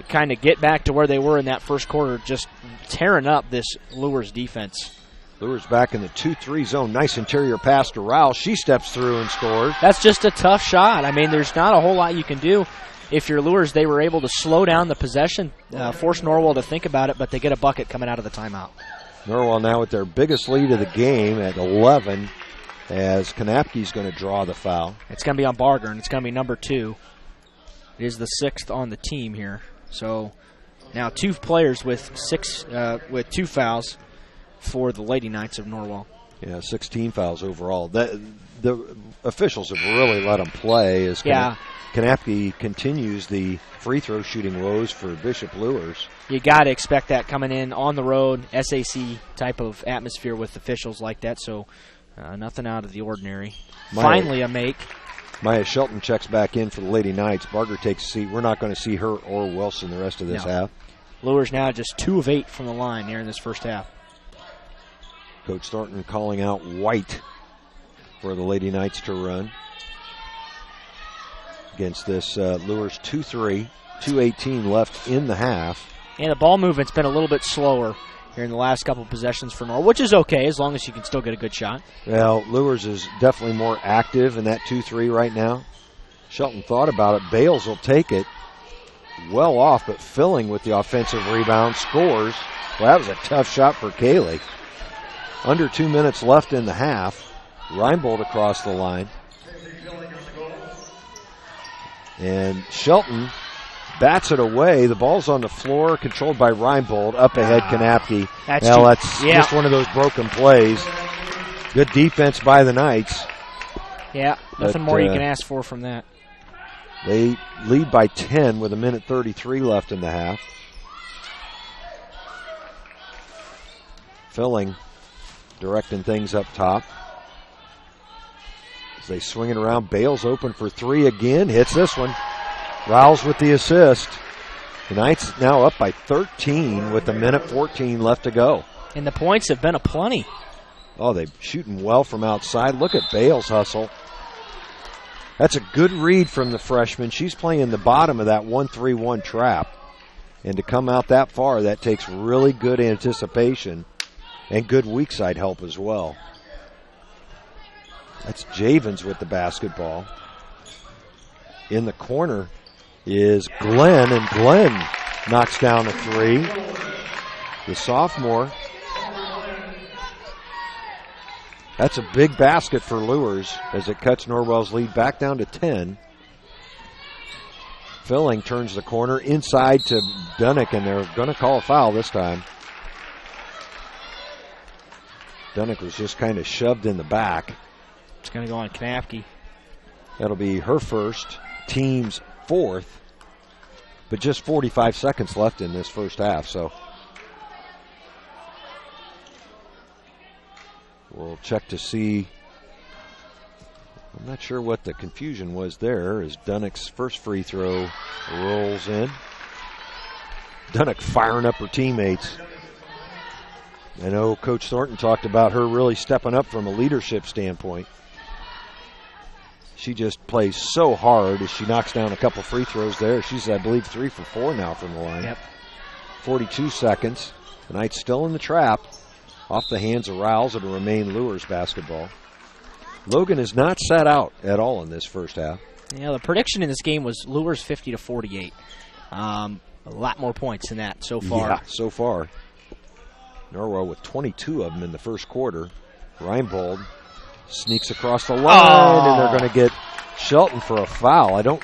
kind of get back to where they were in that first quarter, just tearing up this Luers defense. Luers back in the 2-3 zone. Nice interior pass to Rouse. She steps through and scores. That's just a tough shot. I mean, there's not a whole lot you can do. If you're Luers, they were able to slow down the possession, force Norwell to think about it, but they get a bucket coming out of the timeout. Norwell now with their biggest lead of the game at 11, as Kanapke's going to draw the foul. It's going to be on Barger, and it's going to be number 2. It is the 6th on the team here. So now 2 players with 2 fouls for the Lady Knights of Norwell. Yeah, 16 fouls overall. The officials have really let them play as Kanapke continues the free throw shooting woes for Bishop Luers. You got to expect that coming in on the road, SAC type of atmosphere with officials like that, so nothing out of the ordinary. Finally a make. Maya Shelton checks back in for the Lady Knights. Barger takes a seat. We're not going to see her or Wilson the rest of this half. Luers now just 2 of 8 from the line here in this first half. Coach Thornton calling out White for the Lady Knights to run against this Luers 2-3, 2:18 left in the half. And the ball movement's been a little bit slower here in the last couple of possessions for Norwell, which is okay as long as you can still get a good shot. Well, Luers is definitely more active in that 2-3 right now. Shelton thought about it. Bales will take it. Well off, but filling with the offensive rebound, scores. Well, that was a tough shot for Kaylee. Under 2 minutes left in the half. Reinbold across the line. And Shelton bats it away. The ball's on the floor, controlled by Reinbold. Up ahead, Kanapke. That's just one of those broken plays. Good defense by the Knights. Yeah, nothing more you can ask for from that. They lead by 10 with 1:33 left in the half. Filling, directing things up top. As they swing it around, Bales open for 3 again. Hits this one. Rouse with the assist. The Knights now up by 13 with 1:14 left to go. And the points have been aplenty. Oh, they're shooting well from outside. Look at Bales' hustle. That's a good read from the freshman. She's playing the bottom of that 1-3-1 trap. And to come out that far, that takes really good anticipation and good weak side help as well. That's Javens with the basketball. In the corner is Glenn, and Glenn knocks down a 3. The sophomore. That's a big basket for Luers as it cuts Norwell's lead back down to 10. Filling turns the corner inside to Dunnick, and they're going to call a foul this time. Dunnick was just kind of shoved in the back. It's going to go on Kanapke. That'll be her first, team's 4th, but just 45 seconds left in this first half, so we'll check to see. I'm not sure what the confusion was there as Dunnick's first free throw rolls in. Dunnick firing up her teammates. I know Coach Thornton talked about her really stepping up from a leadership standpoint. She just plays so hard as she knocks down a couple free throws there. She's, I believe, 3 for 4 now from the line. Yep. 42 seconds. The Knights still in the trap. Off the hands of Rouse. It'll remain Luers basketball. Logan has not sat out at all in this first half. Yeah, the prediction in this game was Luers 50-48. A lot more points than that so far. Yeah, so far. Norwell with 22 of them in the first quarter. Reinbold sneaks across the line, and they're going to get Shelton for a foul. I don't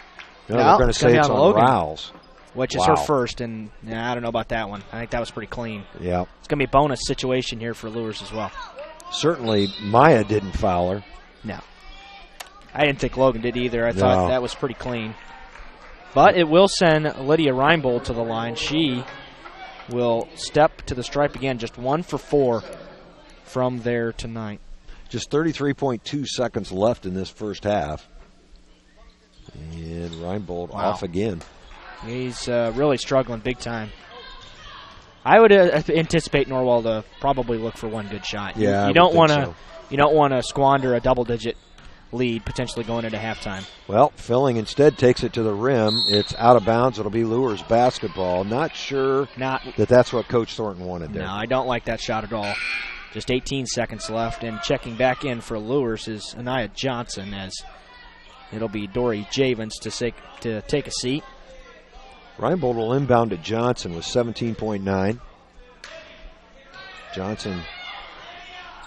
know. They're going to say it's on Rouse. Which is her first, and I don't know about that one. I think that was pretty clean. Yeah. It's going to be a bonus situation here for Luers as well. Certainly, Maya didn't foul her. No. I didn't think Logan did either. I thought that was pretty clean. But it will send Lydia Reinbold to the line. She will step to the stripe again, just 1 for 4 from there tonight. Just 33.2 seconds left in this first half. And Reinbold off again. He's really struggling big time. I would anticipate Norwell to probably look for one good shot. Yeah, you don't want to squander a double-digit lead potentially going into halftime. Well, Filling instead takes it to the rim. It's out of bounds. It'll be Luers basketball. Not sure that's what Coach Thornton wanted there. No, I don't like that shot at all. Just 18 seconds left, and checking back in for Luers is Anaya Johnson, as it'll be Dory Javens to take a seat. Reinbold will inbound to Johnson with 17.9. Johnson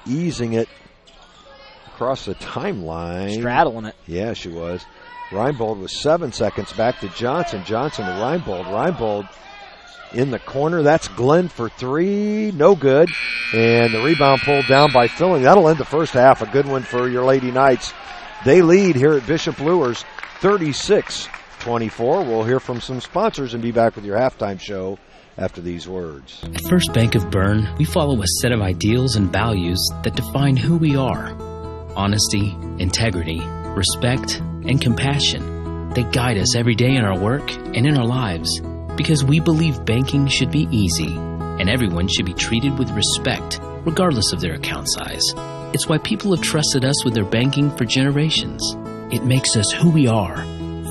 easing it across the timeline. Straddling it. Yeah, she was. Reinbold with 7 seconds back to Johnson. Johnson to Reinbold. Reinbold in the corner. That's Glenn for 3. No good. And the rebound pulled down by Filling. That'll end the first half. A good one for your Lady Knights. They lead here at Bishop Luers 36-24. We'll hear from some sponsors and be back with your halftime show after these words. At First Bank of Bern, we follow a set of ideals and values that define who we are. Honesty, integrity, respect, and compassion. They guide us every day in our work and in our lives because we believe banking should be easy and everyone should be treated with respect regardless of their account size. It's why people have trusted us with their banking for generations. It makes us who we are.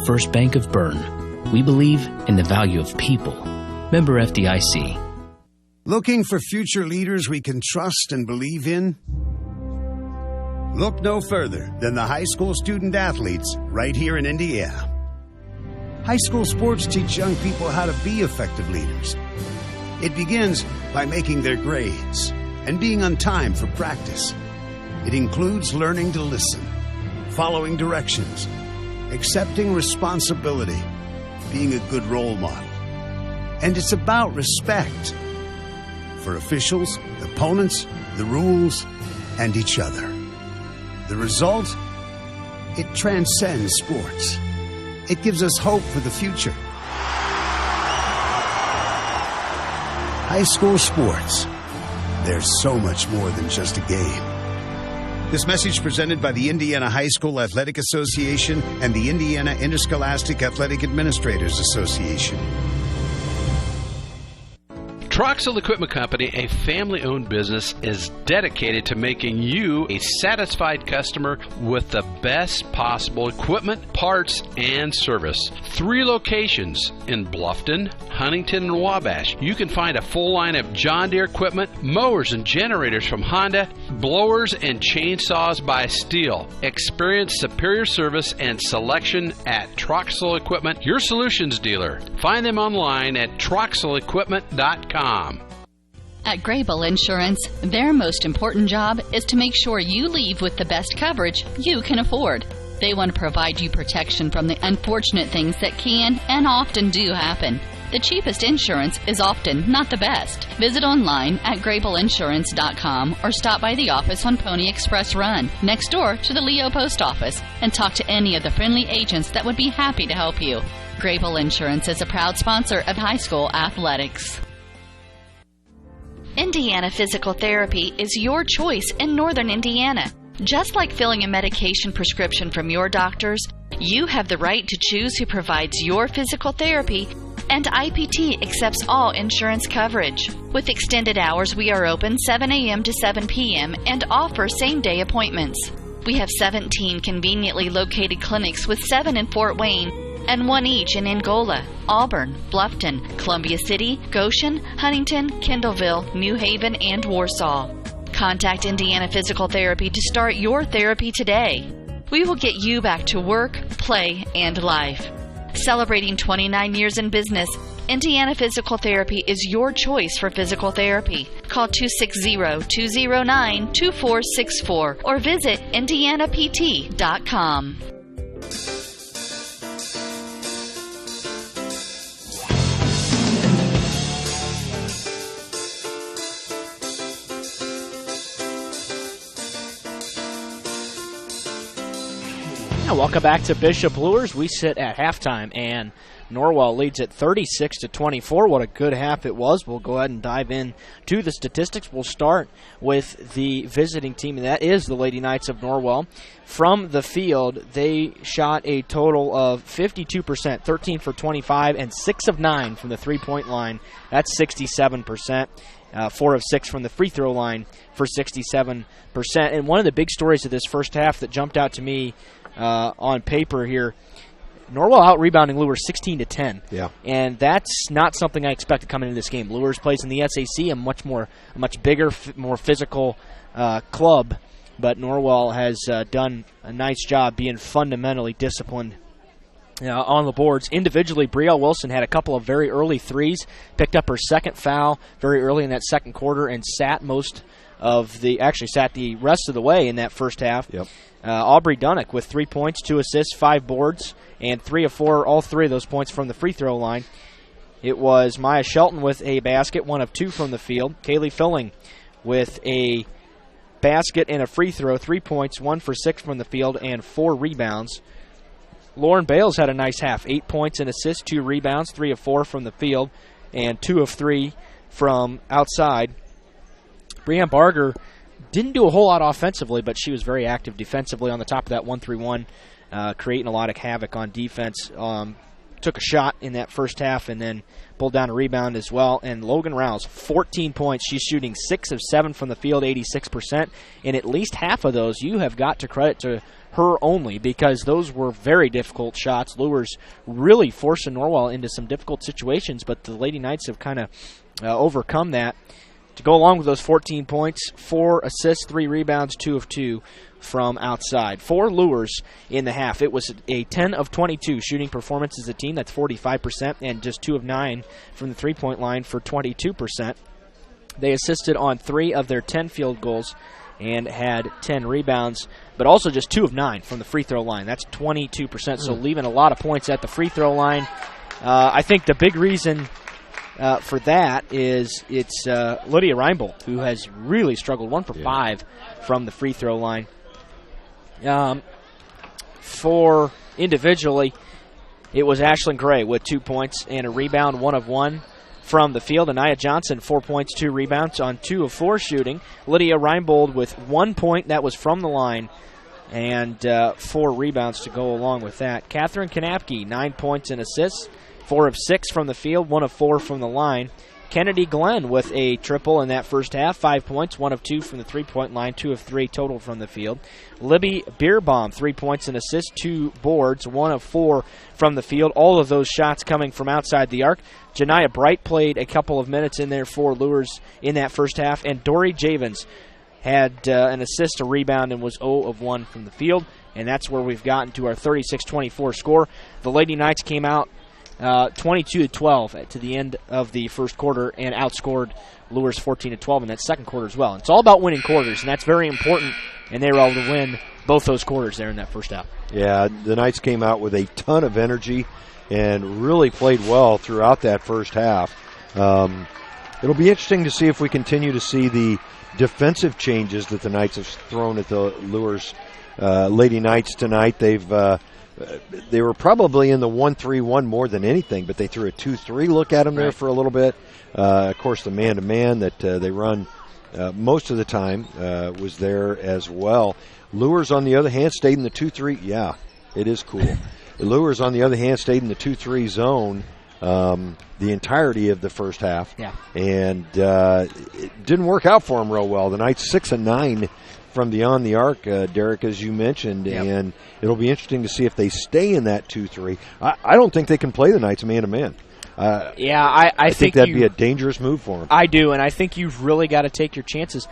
First Bank of Bern. We believe in the value of people. Member FDIC. Looking for future leaders we can trust and believe in? Look no further than the high school student athletes right here in Indiana. High school sports teach young people how to be effective leaders. It begins by making their grades and being on time for practice. It includes learning to listen, following directions, accepting responsibility, being a good role model. And it's about respect for officials, opponents, the rules, and each other. The result? It transcends sports. It gives us hope for the future. High school sports. There's so much more than just a game. This message presented by the Indiana High School Athletic Association and the Indiana Interscholastic Athletic Administrators Association. Troxel Equipment Company, a family-owned business, is dedicated to making you a satisfied customer with the best possible equipment, parts, and service. 3 locations in Bluffton, Huntington, and Wabash. You can find a full line of John Deere equipment, mowers and generators from Honda, blowers and chainsaws by Steel. Experience superior service and selection at Troxel Equipment, your solutions dealer. Find them online at troxelequipment.com. At Grable Insurance, their most important job is to make sure you leave with the best coverage you can afford. They want to provide you protection from the unfortunate things that can and often do happen. The cheapest insurance is often not the best. Visit online at grableinsurance.com or stop by the office on Pony Express Run, next door to the Leo Post Office, and talk to any of the friendly agents that would be happy to help you. Grable Insurance is a proud sponsor of high school athletics. Indiana Physical Therapy is your choice in Northern Indiana. Just like filling a medication prescription from your doctors, you have the right to choose who provides your physical therapy, and IPT accepts all insurance coverage. With extended hours, we are open 7 a.m. to 7 p.m. and offer same-day appointments. We have 17 conveniently located clinics with 7 in Fort Wayne and 1 each in Angola, Auburn, Bluffton, Columbia City, Goshen, Huntington, Kendallville, New Haven, and Warsaw. Contact Indiana Physical Therapy to start your therapy today. We will get you back to work, play, and life. Celebrating 29 years in business, Indiana Physical Therapy is your choice for physical therapy. Call 260-209-2464 or visit indianapt.com. Welcome back to Bishop Luers. We sit at halftime, and Norwell leads at 36-24. What a good half it was. We'll go ahead and dive in to the statistics. We'll start with the visiting team, and that is the Lady Knights of Norwell. From the field, they shot a total of 52%, 13 for 25, and 6 of 9 from the three-point line. That's 67%. 4 of 6 from the free throw line for 67%. And one of the big stories of this first half that jumped out to me on paper here, Norwell out-rebounding Luers 16-10. Yeah. And that's not something I expected coming into this game. Luers plays in the SAC, a much bigger, more physical club, but Norwell has done a nice job being fundamentally disciplined on the boards. Individually, Brielle Wilson had a couple of very early threes, picked up her second foul very early in that second quarter, and sat the rest of the way in that first half. Yep. Aubrey Dunnick with 3 points, 2 assists, 5 boards, and 3 of 4, all 3 of those points from the free throw line. It was Maya Shelton with a basket, 1 of 2 from the field. Kaylee Filling with a basket and a free throw, 3 points, 1 for 6 from the field, and 4 rebounds. Lauren Bales had a nice half, 8 points and assists, 2 rebounds, 3 of 4 from the field, and 2 of 3 from outside. Breanne Barger didn't do a whole lot offensively, but she was very active defensively on the top of that 1-3-1, creating a lot of havoc on defense. Took a shot in that first half and then pulled down a rebound as well. And Logan Rouse, 14 points. She's shooting 6 of 7 from the field, 86%. And at least half of those you have got to credit to her only, because those were very difficult shots. Luers really forcing Norwell into some difficult situations, but the Lady Knights have kind of overcome that. To go along with those 14 points, 4 assists, 3 rebounds, 2 of 2 from outside. For Luers in the half, it was a 10 of 22 shooting performance as a team. That's 45%, and just 2 of 9 from the three-point line for 22%. They assisted on 3 of their 10 field goals and had 10 rebounds, but also just 2 of 9 from the free throw line. That's 22%, so leaving a lot of points at the free throw line. I think the big reason for that is it's Lydia Reinbold, who has really struggled, 1 for 5 from the free throw line. For individually, it was Ashlyn Gray with 2 points and a rebound, 1 of 1 from the field. Anaya Johnson, 4 points, 2 rebounds on 2 of 4 shooting. Lydia Reinbold with 1 point, that was from the line, and 4 rebounds to go along with that. Catherine Kanapke, 9 points and assists, 4 of 6 from the field, 1 of 4 from the line. Kennedy Glenn with a triple in that first half, 5 points, 1 of 2 from the three-point line, 2 of 3 total from the field. Libby Beerbaum, 3 points and assists, 2 boards, 1 of 4 from the field. All of those shots coming from outside the arc. Janiah Bright played a couple of minutes in there for Luers in that first half, and Dory Javens had an assist, a rebound, and was 0 of 1 from the field, and that's where we've gotten to our 36-24 score. The Lady Knights came out 22-12 to the end of the first quarter and outscored Luers 14-12 in that second quarter as well. It's all about winning quarters, and that's very important, and they were able to win both those quarters there in that first half. Yeah, the Knights came out with a ton of energy and really played well throughout that first half. It'll be interesting to see if we continue to see the defensive changes that the Knights have thrown at the Luers Lady Knights tonight. They were probably in the 1-3-1 more than anything, but they threw a 2-3 look at them there for a little bit. Of course, the man-to-man that they run most of the time was there as well. Luers, on the other hand, stayed in the 2-3. Yeah, it is cool. Luers, on the other hand, stayed in the 2-3 zone the entirety of the first half. Yeah. And it didn't work out for them real well. The Knights 6 of 9 from beyond the arc, Derek, as you mentioned, and it'll be interesting to see if they stay in that 2-3. I don't think they can play the Knights man-to-man. I think that'd be a dangerous move for them. I do, and I think you've really got to take your chances.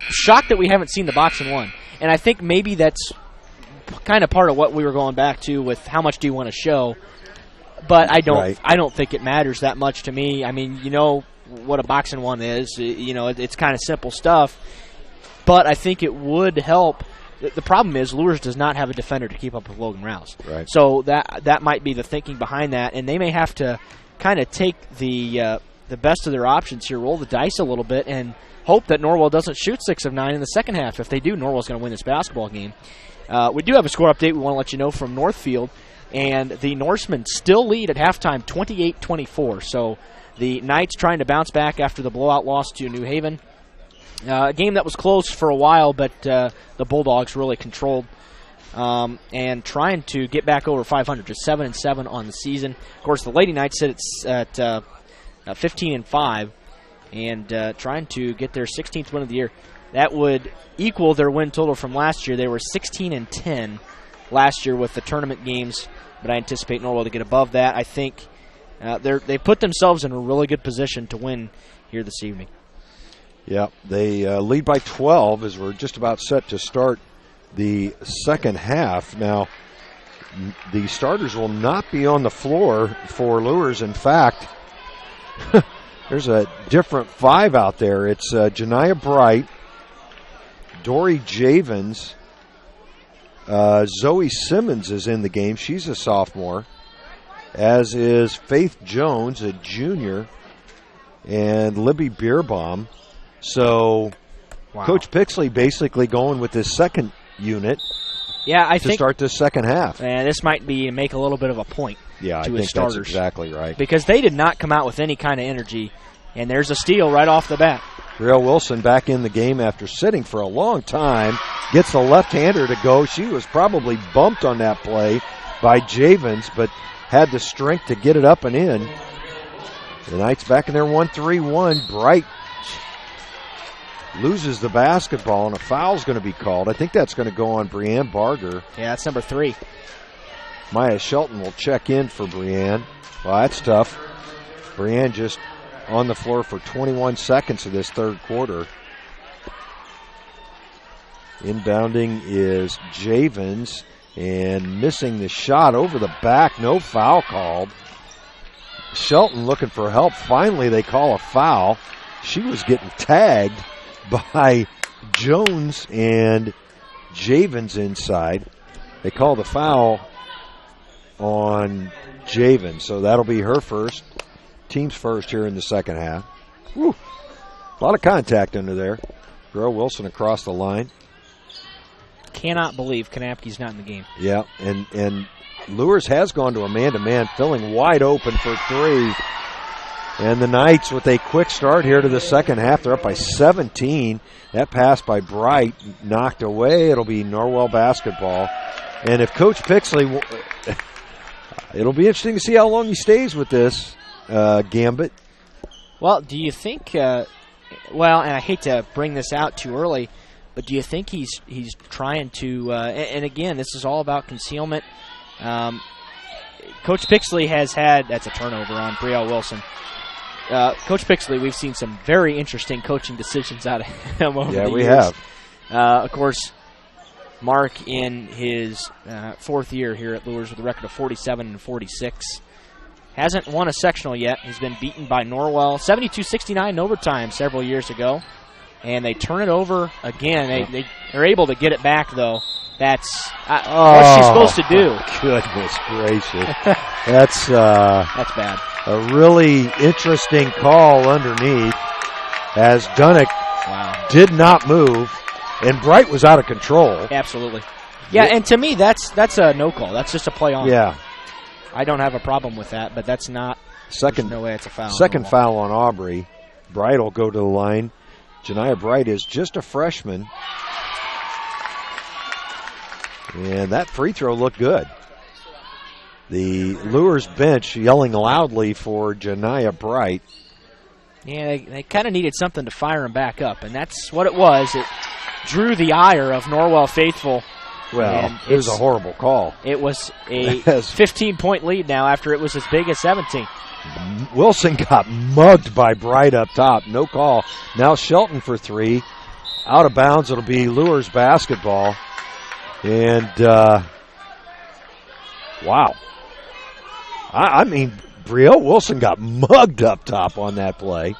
Shocked that we haven't seen the box and one, and I think maybe that's kind of part of what we were going back to with how much do you want to show. But I don't think it matters that much to me. I mean, you know what a box and one is. You know, it's kind of simple stuff. But I think it would help. The problem is Luers does not have a defender to keep up with Logan Rouse. Right. So that might be the thinking behind that, and they may have to kind of take the best of their options here, roll the dice a little bit, and hope that Norwell doesn't shoot 6 of 9 in the second half. If they do, Norwell's going to win this basketball game. We do have a score update we want to let you know from Northfield, and the Norsemen still lead at halftime 28-24. So the Knights trying to bounce back after the blowout loss to New Haven. A game that was close for a while, but the Bulldogs really controlled and trying to get back over 500, just 7-7 on the season. Of course, the Lady Knights sit at 15-5 and trying to get their 16th win of the year. That would equal their win total from last year. They were 16-10 last year with the tournament games, but I anticipate Norwell to get above that. I think they put themselves in a really good position to win here this evening. Yeah, they lead by 12 as we're just about set to start the second half. Now, the starters will not be on the floor for Luers. In fact, there's a different 5 out there. It's Janiah Bright, Dory Javens, Zoe Simmons is in the game. She's a sophomore, as is Faith Jones, a junior, and Libby Beerbaum. So, wow. Coach Pixley basically going with this second unit to start this second half. And this might be make a little bit of a point to his starters. That's exactly right. Because they did not come out with any kind of energy, and there's a steal right off the bat. Brielle Wilson back in the game after sitting for a long time, gets the left-hander to go. She was probably bumped on that play by Javens, but had the strength to get it up and in. The Knights back in their 1-3-1. Bright loses the basketball, and a foul's going to be called. I think that's going to go on Brianne Barger. Yeah, that's number 3. Maya Shelton will check in for Brianne. Well, that's tough. Brianne just on the floor for 21 seconds of this third quarter. Inbounding is Javens, and missing the shot over the back. No foul called. Shelton looking for help. Finally, they call a foul. She was getting tagged by Jones and Javens inside. They call the foul on Javens, so that'll be her first. Team's first here in the second half. Woo. A lot of contact under there. Brielle Wilson across the line. Cannot believe Kanapke's not in the game. Yeah, and Luers has gone to a man-to-man, filling wide open for 3. And the Knights with a quick start here to the second half. They're up by 17. That pass by Bright knocked away. It'll be Norwell basketball. And if Coach Pixley, it'll be interesting to see how long he stays with this gambit. Well, do you think, and I hate to bring this out too early, but do you think he's trying to, and again, this is all about concealment. Coach Pixley has had, that's a turnover on Brielle Wilson. Coach Pixley, we've seen some very interesting coaching decisions out of him over the years. Yeah, we have. Of course, Mark in his 4th year here at Luers with a record of 47-46. Hasn't won a sectional yet. He's been beaten by Norwell 72-69 in overtime several years ago. And they turn it over again. They are able to get it back, though. That's what's she supposed to do? Goodness gracious. That's bad. A really interesting call underneath as Dunnick did not move, and Bright was out of control. Absolutely. Yeah, and to me, that's a no call. That's just a play on. Yeah. I don't have a problem with that, but that's not. There's no way it's a foul. Second foul on Aubrey. Bright will go to the line. Janiah Bright is just a freshman. And that free throw looked good. The Luers bench yelling loudly for Janiah Bright. Yeah, they kind of needed something to fire him back up, and that's what it was. drew the ire of Norwell faithful. Well, it was a horrible call. It was a 15-point lead now after it was as big as 17. Wilson got mugged by Bright up top. No call. Now Shelton for three. Out of bounds. It'll be Luers basketball. And, wow. I mean, Brielle Wilson got mugged up top on that play.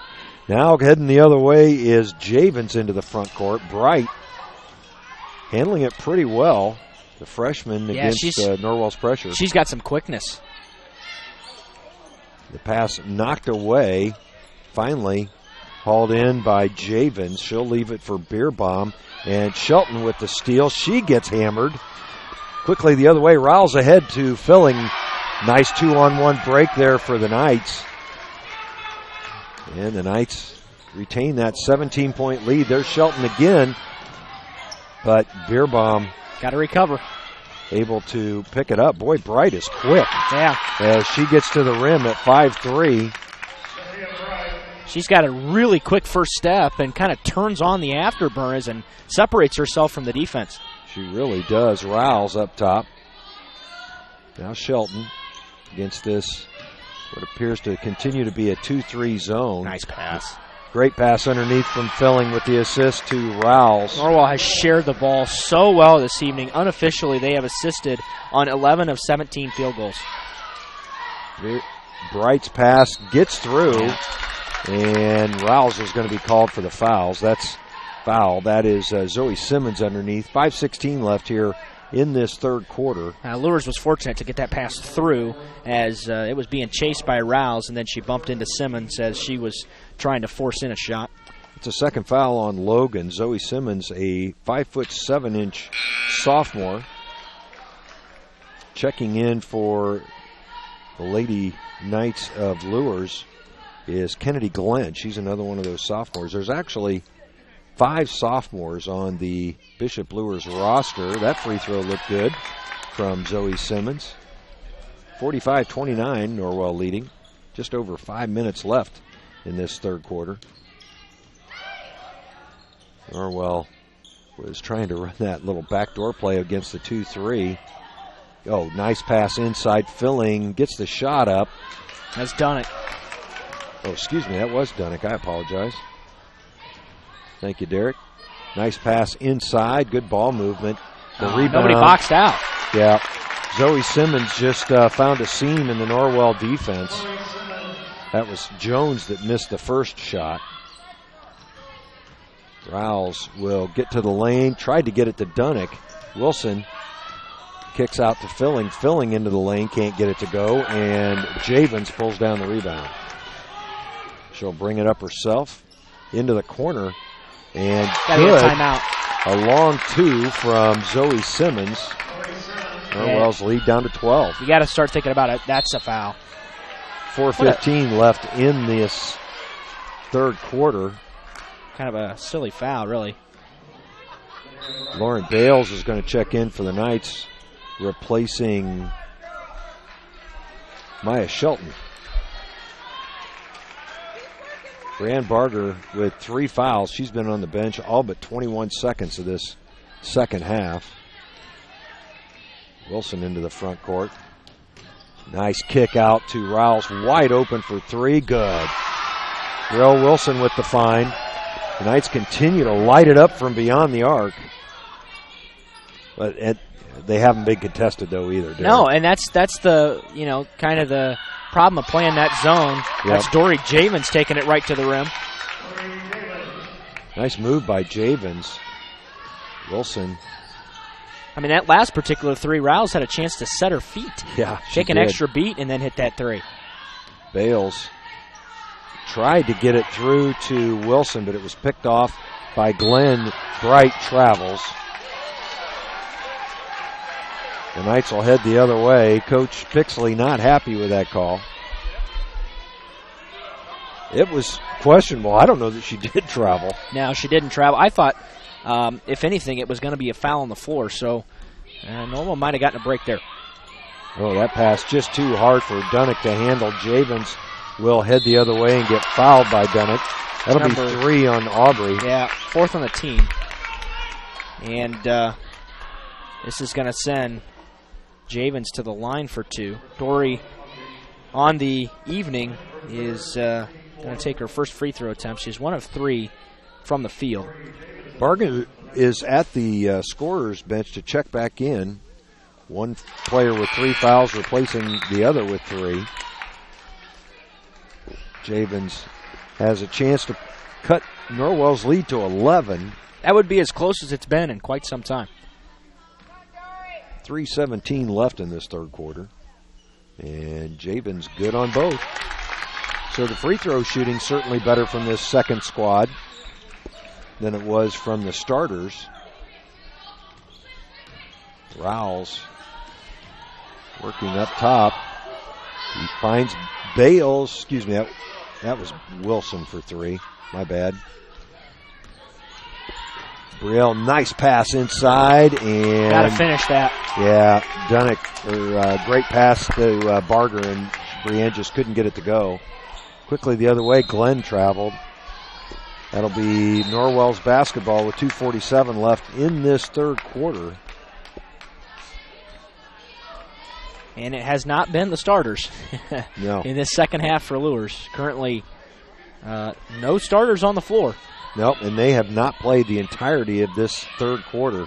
Now heading the other way is Javens into the front court. Bright handling it pretty well. The freshman against Norwell's pressure. She's got some quickness. The pass knocked away. Finally hauled in by Javens. She'll leave it for Beerbaum. And Shelton with the steal. She gets hammered. Quickly the other way. Riles ahead to Filling. Nice 2-on-1 break there for the Knights. And the Knights retain that 17-point lead. There's Shelton again. But Beerbaum got to recover. Able to pick it up. Boy, Bright is quick. Yeah. As she gets to the rim at 5'3". She's got a really quick first step and kind of turns on the afterburners and separates herself from the defense. She really does. Riles up top. Now Shelton against this, what appears to continue to be a 2-3 zone. Nice pass. Great pass underneath from Filling with the assist to Riles. Norwell has shared the ball so well this evening. Unofficially, they have assisted on 11 of 17 field goals. Bright's pass gets through, and Riles is going to be called for the fouls. That's foul. That is Zoe Simmons underneath. 5:16 left here in this third quarter. Luers was fortunate to get that pass through as it was being chased by Riles, and then she bumped into Simmons as she was trying to force in a shot. It's a second foul on Logan. Zoe Simmons, a 5'7" sophomore. Checking in for the Lady Knights of Luers is Kennedy Glenn. She's another one of those sophomores. There's actually 5 sophomores on the Bishop Luers roster. That free throw looked good from Zoe Simmons. 45-29, Norwell leading. Just over 5 minutes left in this third quarter. Norwell was trying to run that little backdoor play against the 2-3. Oh, nice pass inside. Filling gets the shot up. That's Dunnick. Oh, excuse me, that was Dunnick. I apologize. Thank you, Derek. Nice pass inside. Good ball movement. The rebound. Nobody boxed out. Yeah. Zoe Simmons just found a seam in the Norwell defense. That was Jones that missed the first shot. Riles will get to the lane. Tried to get it to Dunnick. Wilson kicks out to Filling. Filling into the lane. Can't get it to go. And Javens pulls down the rebound. She'll bring it up herself into the corner. And good. Timeout. A long 2 from Zoe Simmons. Norwell's lead down to 12. You got to start thinking about it. That's a foul. 4:15 left in this third quarter. Kind of a silly foul, really. Lauren Bales is going to check in for the Knights, replacing Maya Shelton. Brianne Barger with 3 fouls. She's been on the bench all but 21 seconds of this second half. Wilson into the front court. Nice kick out to Riles. Wide open for 3. Good. Brielle Wilson with the find. The Knights continue to light it up from beyond the arc. But they haven't been contested, though, either. Derek. No, and that's the, kind of the problem of playing that zone. Yep. That's Dory Javens taking it right to the rim. Nice move by Javens. Wilson. I mean, that last particular 3, Riles had a chance to set her feet. Yeah, take an extra beat and then hit that 3. Bales tried to get it through to Wilson, but it was picked off by Glenn. Bright travels. The Knights will head the other way. Coach Pixley not happy with that call. It was questionable. I don't know that she did travel. No, she didn't travel. I thought, if anything, it was going to be a foul on the floor, so Norwell might have gotten a break there. Oh, that pass just too hard for Dunnick to handle. Javens will head the other way and get fouled by Dunnick. That'll be 3 on Aubrey. Yeah, 4th on the team. And this is going to send Javens to the line for 2. Dory on the evening is going to take her first free throw attempt. She's 1 of 3 from the field. Bargan is at the scorer's bench to check back in. One player with 3 fouls replacing the other with 3. Javens has a chance to cut Norwell's lead to 11. That would be as close as it's been in quite some time. 3:17 left in this third quarter. And Javens good on both. So the free throw shooting certainly better from this second squad than it was from the starters. Rouse working up top. He finds Bales. Excuse me, that was Wilson for 3. My bad. Brielle, nice pass inside, and gotta finish that. Yeah, done it. Great pass to Barger, and Brienne just couldn't get it to go. Quickly the other way, Glenn traveled. That'll be Norwell's basketball with 2:47 left in this third quarter. And it has not been the starters no. in this second half for Luers. Currently, no starters on the floor. Nope, and they have not played the entirety of this third quarter.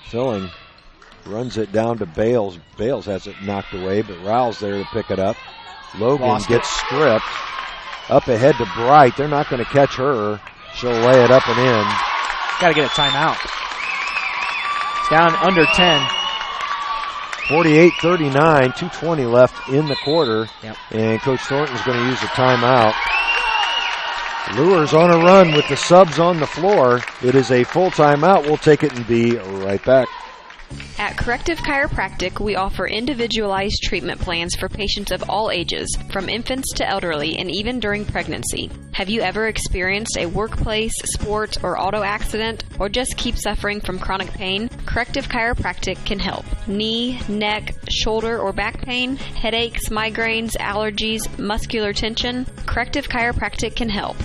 Filling runs it down to Bales. Bales has it knocked away, but Rouse there to pick it up. Logan gets stripped. Up ahead to Bright. They're not going to catch her. She'll lay it up and in. Got to get a timeout. It's down under 10. 48-39, 2:20 left in the quarter. Yep. And Coach Thornton's going to use a timeout. Luers on a run with the subs on the floor. It is a full timeout. We'll take it and be right back. At Corrective Chiropractic, we offer individualized treatment plans for patients of all ages, from infants to elderly, and even during pregnancy. Have you ever experienced a workplace, sports, or auto accident, or just keep suffering from chronic pain? Corrective Chiropractic can help. Knee, neck, shoulder, or back pain, headaches, migraines, allergies, muscular tension? Corrective Chiropractic can help.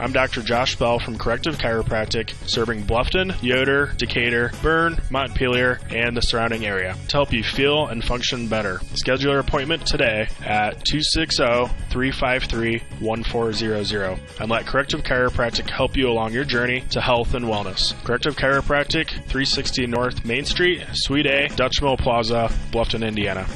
I'm Dr. Josh Bell from Corrective Chiropractic, serving Bluffton, Yoder, Decatur, Bern, Montpelier, and the surrounding area to help you feel and function better. Schedule your appointment today at 260-353-1400 and let Corrective Chiropractic help you along your journey to health and wellness. Corrective Chiropractic, 360 North Main Street, Suite A, Dutch Mill Plaza, Bluffton, Indiana.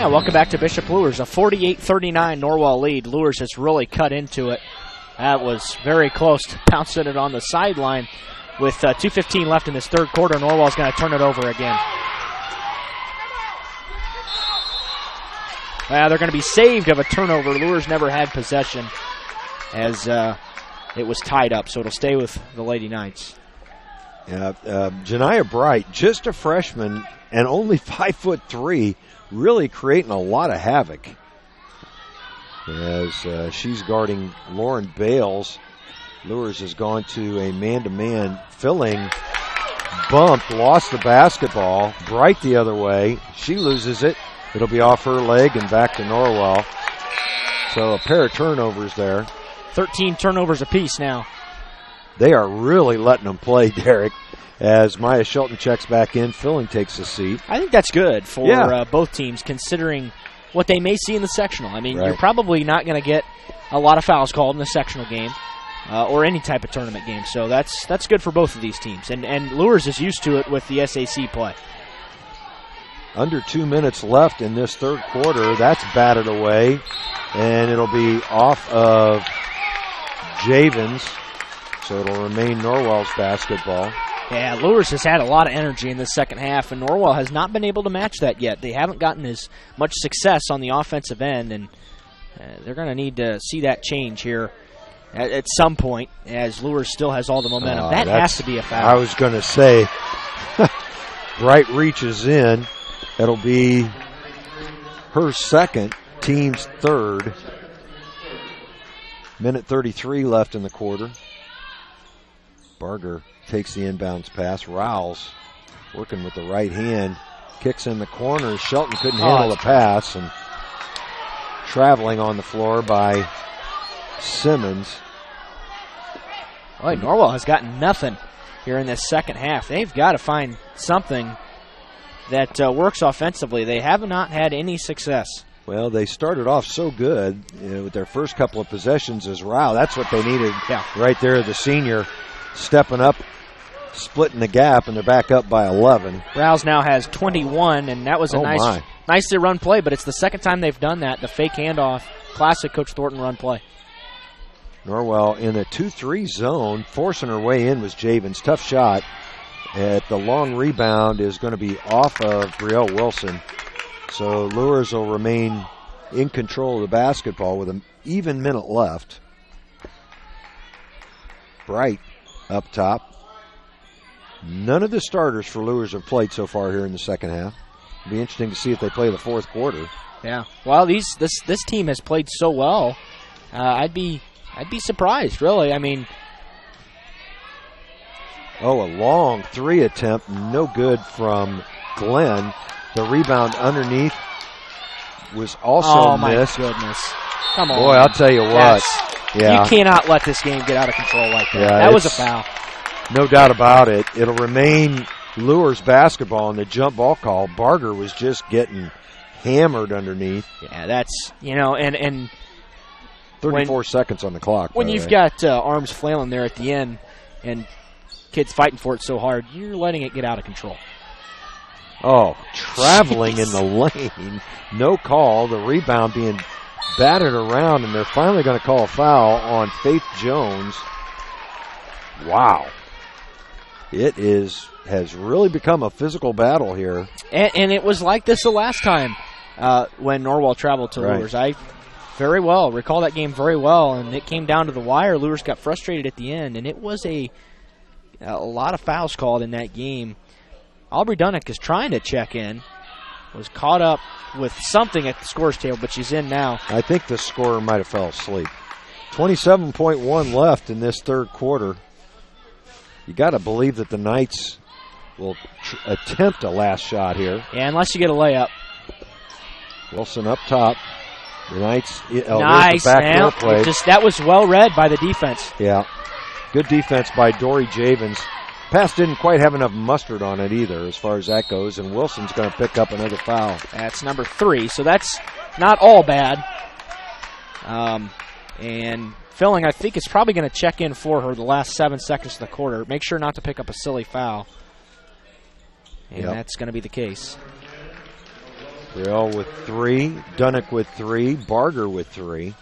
Welcome back to Bishop Luers. A 48-39 Norwell lead. Luers has really cut into it. That was very close to bouncing it on the sideline. With 2:15 left in this third quarter, Norwell's going to turn it over again. They're going to be saved of a turnover. Luers never had possession as it was tied up, so it'll stay with the Lady Knights. Janiah Bright, just a freshman and only 5'3", really creating a lot of havoc as she's guarding Lauren Bales. Luers has gone to a man-to-man. Filling bumped, lost the basketball. Bright the other way. She loses it. It'll be off her leg and back to Norwell. So a pair of turnovers there. 13 turnovers apiece now. They are really letting them play, Derek. As Maya Shelton checks back in, Filling takes a seat. I think that's good for both teams, considering what they may see in the sectional. I mean, You're probably not going to get a lot of fouls called in the sectional game or any type of tournament game. So that's good for both of these teams. And Luers is used to it with the SAC play. Under 2 minutes left in this third quarter. That's batted away, and it'll be off of Javens. So it'll remain Norwell's basketball. Yeah, Luers has had a lot of energy in the second half, and Norwell has not been able to match that yet. They haven't gotten as much success on the offensive end, and they're going to need to see that change here at some point, as Luers still has all the momentum. That has to be a foul. I was going to say, Bright reaches in. It'll be her second, team's third. Minute 33 left in the quarter. Barger takes the inbounds pass. Rouse working with the right hand. Kicks in the corner. Shelton couldn't handle the pass. And traveling on the floor by Simmons. Boy, Norwell has gotten nothing here in this second half. They've got to find something that works offensively. They have not had any success. Well, they started off so good with their first couple of possessions as Rao. That's what they needed right there, the senior stepping up, splitting the gap, and they're back up by 11. Rouse now has 21, and that was a nicely run play, but it's the second time they've done that, the fake handoff, classic Coach Thornton run play. Norwell in the 2-3 zone, forcing her way in was Javens. Tough shot. The long rebound is going to be off of Brielle Wilson. So Luers will remain in control of the basketball with an even minute left. Bright up top. None of the starters for Luers have played so far here in the second half. It'll be interesting to see if they play the fourth quarter. Yeah. Well, this team has played so well. I'd be surprised, really. I mean, a long three attempt, no good from Glenn. The rebound underneath was also missed. Oh, my goodness. Come on. Boy, I'll tell you what. You cannot let this game get out of control like that. That was a foul. No doubt about it. It'll remain Luers basketball in the jump ball call. Barger was just getting hammered underneath. Yeah, that's, and 34 seconds on the clock. When you've got arms flailing there at the end and kids fighting for it so hard, you're letting it get out of control. Oh, traveling in the lane. No call. The rebound being battered around, and they're finally going to call a foul on Faith Jones. Wow. It has really become a physical battle here. And it was like this the last time when Norwell traveled to Luers. I very well recall that game very well, and it came down to the wire. Luers got frustrated at the end, and it was a lot of fouls called in that game. Aubrey Dunnick is trying to check in. Was caught up with something at the scores table, but she's in now. I think the scorer might have fell asleep. 27.1 left in this third quarter. You got to believe that the Knights will attempt a last shot here. Yeah, unless you get a layup. Wilson up top. The Knights. Nice. Backdoor play. That was well read by the defense. Yeah. Good defense by Dory Javens. Pass didn't quite have enough mustard on it either as far as that goes, and Wilson's going to pick up another foul. That's number 3, so that's not all bad. And Filling, I think, is probably going to check in for her the last 7 seconds of the quarter. Make sure not to pick up a silly foul. And that's going to be the case. Brielle with 3, Dunnick with 3, Barger with 3.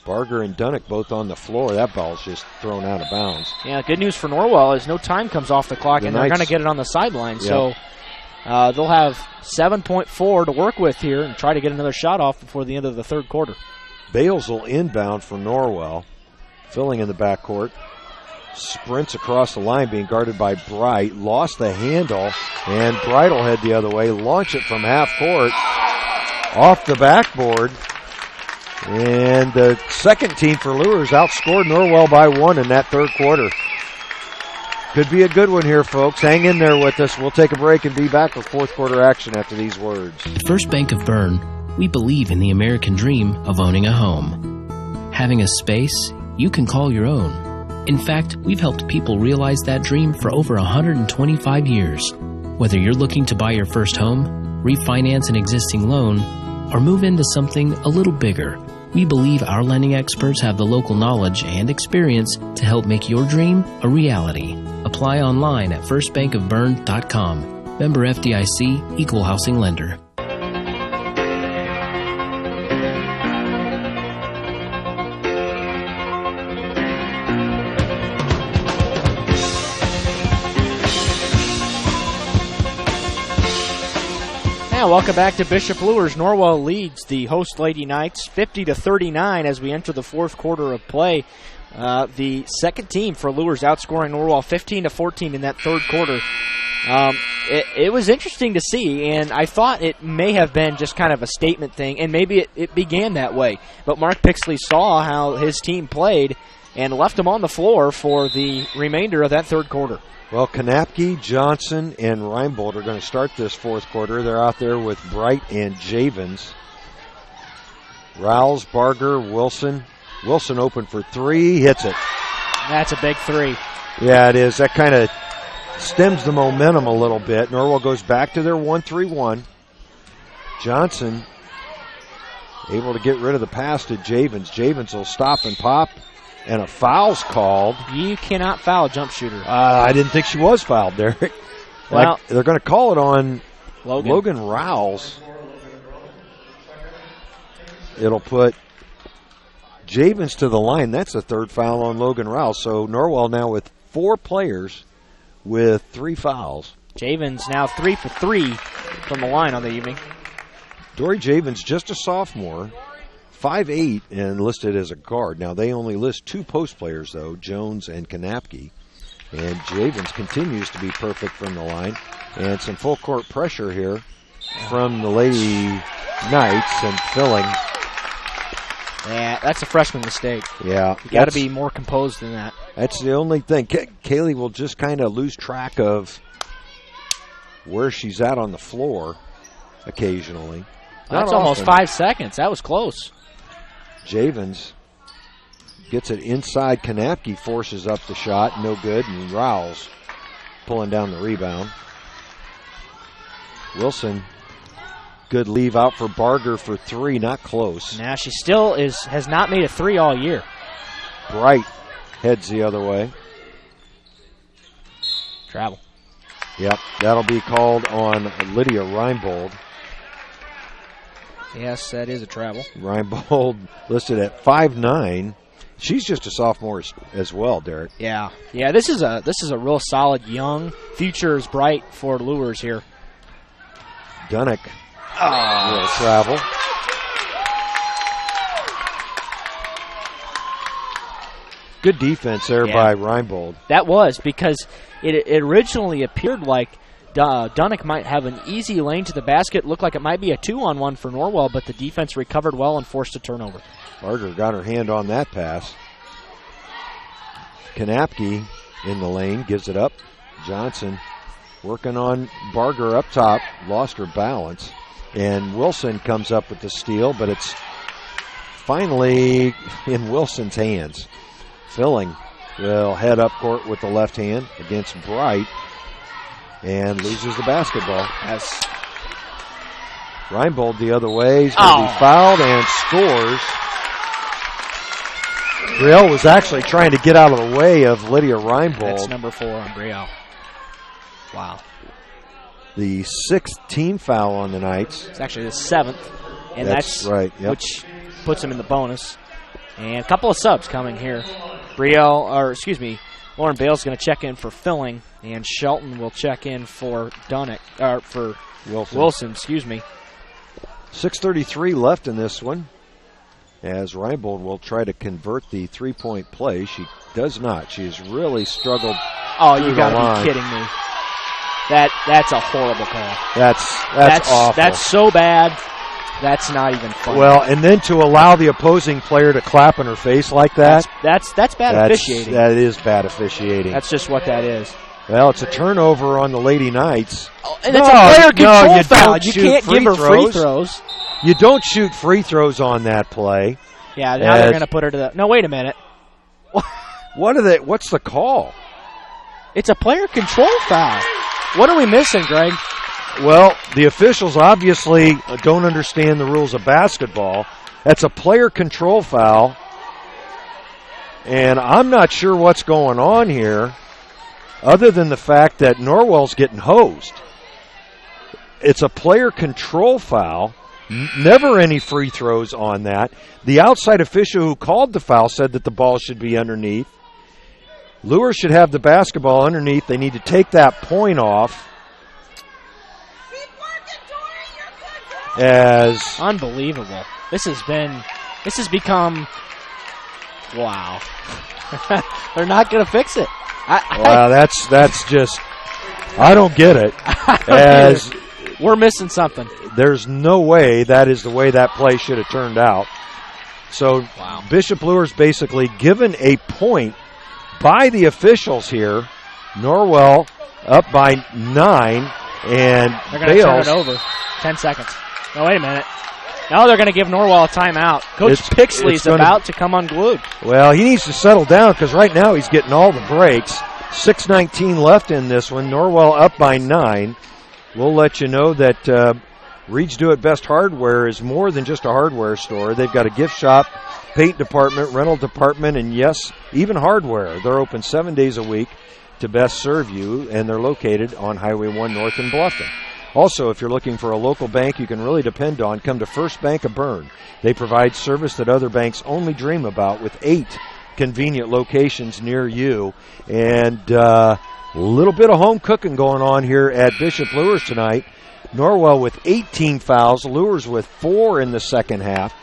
Barger and Dunnick both on the floor. That ball's just thrown out of bounds. Yeah, good news for Norwell is no time comes off the clock, and they're going to get it on the sideline. So they'll have 7.4 to work with here and try to get another shot off before the end of the third quarter. Bales will inbound for Norwell. Filling in the backcourt. Sprints across the line, being guarded by Bright. Lost the handle, and Bright will head the other way. Launch it from half court. Off the backboard. And the second team for Luers outscored Norwell by 1 in that third quarter. Could be a good one here, folks. Hang in there with us. We'll take a break and be back with fourth quarter action after these words. First Bank of Bern, we believe in the American dream of owning a home. Having a space you can call your own. In fact, we've helped people realize that dream for over 125 years. Whether you're looking to buy your first home, refinance an existing loan, or move into something a little bigger, we believe our lending experts have the local knowledge and experience to help make your dream a reality. Apply online at firstbankofbern.com. Member FDIC, Equal Housing Lender. Welcome back to Bishop Luers. Norwell leads the host Lady Knights 50-39 as we enter the fourth quarter of play. The second team for Luers outscoring Norwell 15-14 in that third quarter. It was interesting to see, and I thought it may have been just kind of a statement thing, and maybe it began that way. But Mark Pixley saw how his team played and left them on the floor for the remainder of that third quarter. Well, Kanapke, Johnson, and Reinbold are going to start this fourth quarter. They're out there with Bright and Javens. Rouse, Barger, Wilson. Wilson open for three, hits it. That's a big three. Yeah, it is. That kind of stems the momentum a little bit. Norwell goes back to their 1-3-1. Johnson able to get rid of the pass to Javens. Javens will stop and pop, and a foul's called. You cannot foul a jump shooter. I didn't think she was fouled there. Well, they're going to call it on Logan Rouse. It'll put Javens to the line. That's the third foul on Logan Rouse. So Norwell now with 4 players with 3 fouls. Javens now 3 for 3 from the line on the evening. Dory Javens, just a sophomore, 5'8", and listed as a guard. Now, they only list 2 post players, though, Jones and Kanapke. And Javens continues to be perfect from the line. And some full court pressure here from the Lady Knights and filling. Yeah, that's a freshman mistake. Yeah. You got to be more composed than that. That's the only thing. Kaylee will just kind of lose track of where she's at on the floor occasionally. That's almost 5 seconds. That was close. Javens gets it inside. Kanapke forces up the shot. No good. And Rouse pulling down the rebound. Wilson, good leave out for Barger for 3. Not close. Now she still has not made a 3 all year. Bright heads the other way. Travel. Yep, that'll be called on Lydia Reinbold. Yes, that is a travel. Reinbold listed at 5'9". She's just a sophomore as well, Derek. Yeah. This is a real solid young future is bright for Luers here. Dunnick will travel. Good defense there by Reinbold. That was because it originally appeared like Dunnick might have an easy lane to the basket. Looked like it might be a 2-on-1 for Norwell, but the defense recovered well and forced a turnover. Barger got her hand on that pass. Kanapke in the lane, gives it up. Johnson working on Barger up top, lost her balance. And Wilson comes up with the steal, but it's finally in Wilson's hands. Filling will head up court with the left hand against Bright and loses the basketball. Yes. Reinbold the other way. He's going to be fouled and scores. Brielle was actually trying to get out of the way of Lydia Reinbold. That's number 4 on Brielle. Wow. The 6th team foul on the Knights. It's actually the 7th. And that's right, yep. Which puts him in the bonus. And a couple of subs coming here. Lauren Bale's going to check in for Filling, and Shelton will check in for for Wilson. 6:33 left in this one, as Reinbold will try to convert the 3-point play. She does not. She has really struggled. Oh, you got to be kidding me! That's a horrible call. That's awful. That's so bad. That's not even funny. Well, and then to allow the opposing player to clap in her face like that. That's bad officiating. That is bad officiating. That's just what that is. Well, it's a turnover on the Lady Knights. Oh, and it's a player control foul. You can't give her free throws. You don't shoot free throws on that play. Yeah, now they're going to put her to the... No, wait a minute. What's the call? It's a player control foul. What are we missing, Greg? Well, the officials obviously don't understand the rules of basketball. That's a player control foul. And I'm not sure what's going on here, other than the fact that Norwell's getting hosed. It's a player control foul. Never any free throws on that. The outside official who called the foul said that the ball should be underneath. Luers should have the basketball underneath. They need to take that point off. As unbelievable. This has become wow. They're not going to fix it. Wow, that's just, I don't get it. As we're missing something. There's no way that is the way that play should have turned out. So Bishop Luers basically given a point by the officials here. Norwell up by 9, and they're going to turn it over. 10 seconds. No, wait a minute. Now they're going to give Norwell a timeout. Coach Pixley's about to come unglued. Well, he needs to settle down because right now he's getting all the breaks. 6:19 left in this one. Norwell up by 9. We'll let you know that Reed's Do It Best Hardware is more than just a hardware store. They've got a gift shop, paint department, rental department, and yes, even hardware. They're open 7 days a week to best serve you, and they're located on Highway 1 North in Bluffton. Also, if you're looking for a local bank you can really depend on, come to First Bank of Bern. They provide service that other banks only dream about with 8 convenient locations near you. And a little bit of home cooking going on here at Bishop Luers tonight. Norwell with 18 fouls, Luers with 4 in the second half.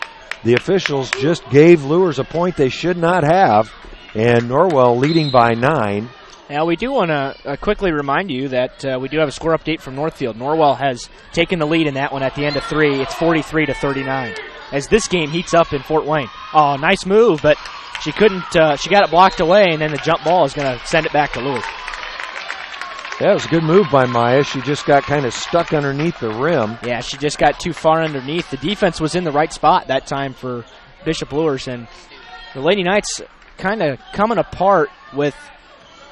The officials just gave Luers a point they should not have, and Norwell leading by 9. Now, we do want to quickly remind you that we do have a score update from Northfield. Norwell has taken the lead in that one at the end of 3. It's 43-39 as this game heats up in Fort Wayne. Oh, nice move, but she couldn't. She got it blocked away, and then the jump ball is going to send it back to Luers. That was a good move by Maya. She just got kind of stuck underneath the rim. Yeah, she just got too far underneath. The defense was in the right spot that time for Bishop Luers, and the Lady Knights kind of coming apart with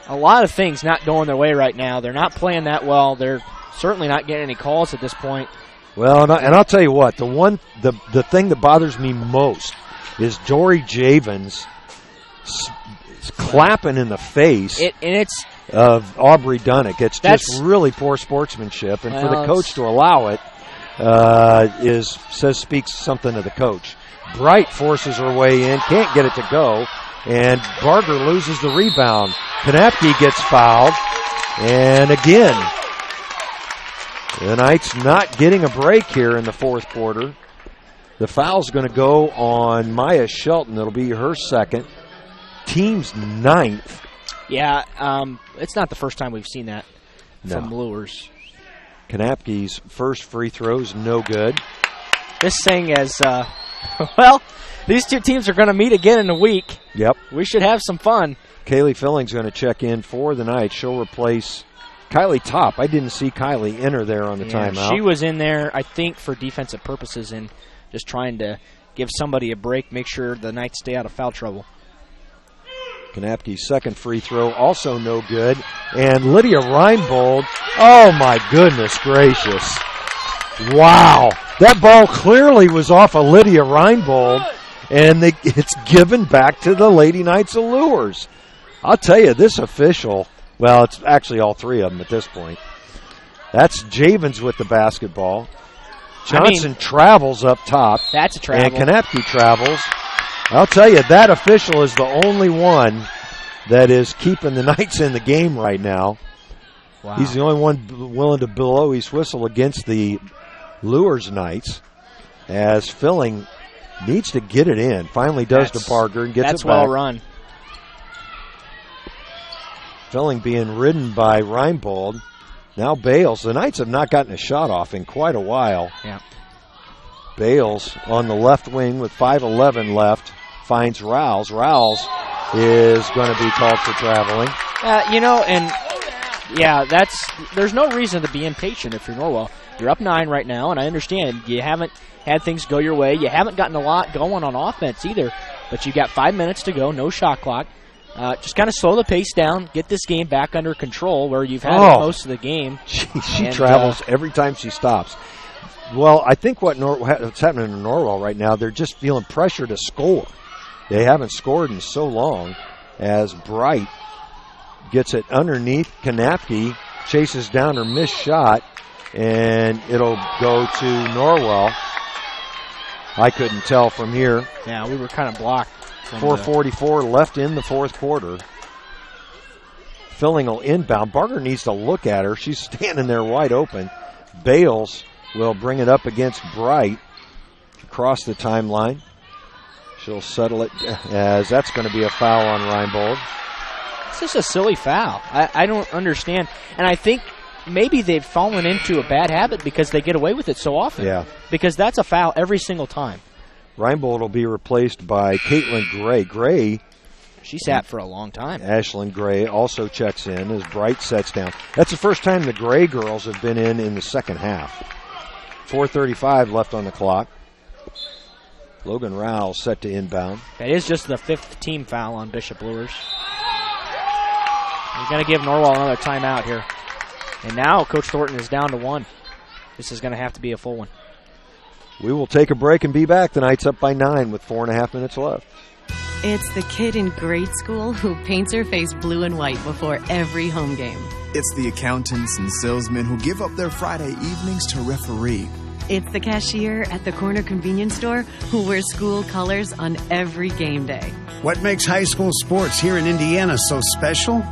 a lot of things not going their way right now. They're not playing that well. They're certainly not getting any calls at this point. Well, and I'll tell you what, the thing that bothers me most is Dory Javens clapping in the face of Aubrey Dunnick. It's just really poor sportsmanship, and for the coach to allow it speaks something to the coach. Bright forces her way in, can't get it to go, and Barger loses the rebound. Kanapke gets fouled, and again, the Knights not getting a break here in the fourth quarter. The foul's going to go on Maya Shelton. It'll be her second. Team's 9th. Yeah, it's not the first time we've seen that from Luers. Kanapke's first free throw's no good. This thing is, well, these two teams are going to meet again in a week. Yep. We should have some fun. Kaylee Filling's going to check in for the Knights. She'll replace Kylie Top. I didn't see Kylie enter there on the timeout. She was in there, I think, for defensive purposes and just trying to give somebody a break, make sure the Knights stay out of foul trouble. Kanapke's second free throw, also no good. And Lydia Reinbold, oh my goodness gracious. Wow. That ball clearly was off of Lydia Reinbold, and it's given back to the Lady Knights of Luers. I'll tell you, this official, well, it's actually all three of them at this point. That's Javens with the basketball. Johnson travels up top. That's a travel. And Kanapke travels. I'll tell you, that official is the only one that is keeping the Knights in the game right now. Wow. He's the only one willing to blow his whistle against the Luers Knights, as Filling needs to get it in. Finally does to Barger and gets it back. That's well run. Filling being ridden by Reinbold. Now Bales. The Knights have not gotten a shot off in quite a while. Yeah. Bales on the left wing with 5:11 left finds Rouse. Rouse is going to be called for traveling. There's no reason to be impatient if you're Norwell. You're up 9 right now, and I understand you haven't had things go your way. You haven't gotten a lot going on offense either, but you got 5 minutes to go, no shot clock. Just kind of slow the pace down, get this game back under control where you've had it most of the game. She travels every time she stops. Well, I think what's happening in Norwell right now, they're just feeling pressure to score. They haven't scored in so long, as Bright gets it underneath. Kanapke chases down her missed shot, and it'll go to Norwell. I couldn't tell from here. Yeah, we were kind of blocked. 4:44 left in the fourth quarter. Filling will inbound. Barger needs to look at her. She's standing there wide open. Bales will bring it up against Bright across the timeline. She'll settle it, as that's going to be a foul on Reinbold. It's just a silly foul. I don't understand. And I think maybe they've fallen into a bad habit because they get away with it so often. Yeah. Because that's a foul every single time. Reinbold will be replaced by Caitlin Gray. Gray, she sat for a long time. Ashlyn Gray also checks in as Bright sets down. That's the first time the Gray girls have been in the second half. 4:35 left on the clock. Logan Rowell set to inbound. That is just the 5th team foul on Bishop Luers. He's going to give Norwell another timeout here. And now Coach Thornton is down to 1. This is going to have to be a full one. We will take a break and be back. The Knights up by 9 with 4.5 minutes left. It's the kid in grade school who paints her face blue and white before every home game. It's the accountants and salesmen who give up their Friday evenings to referee. It's the cashier at the corner convenience store who wears school colors on every game day. What makes high school sports here in Indiana so special?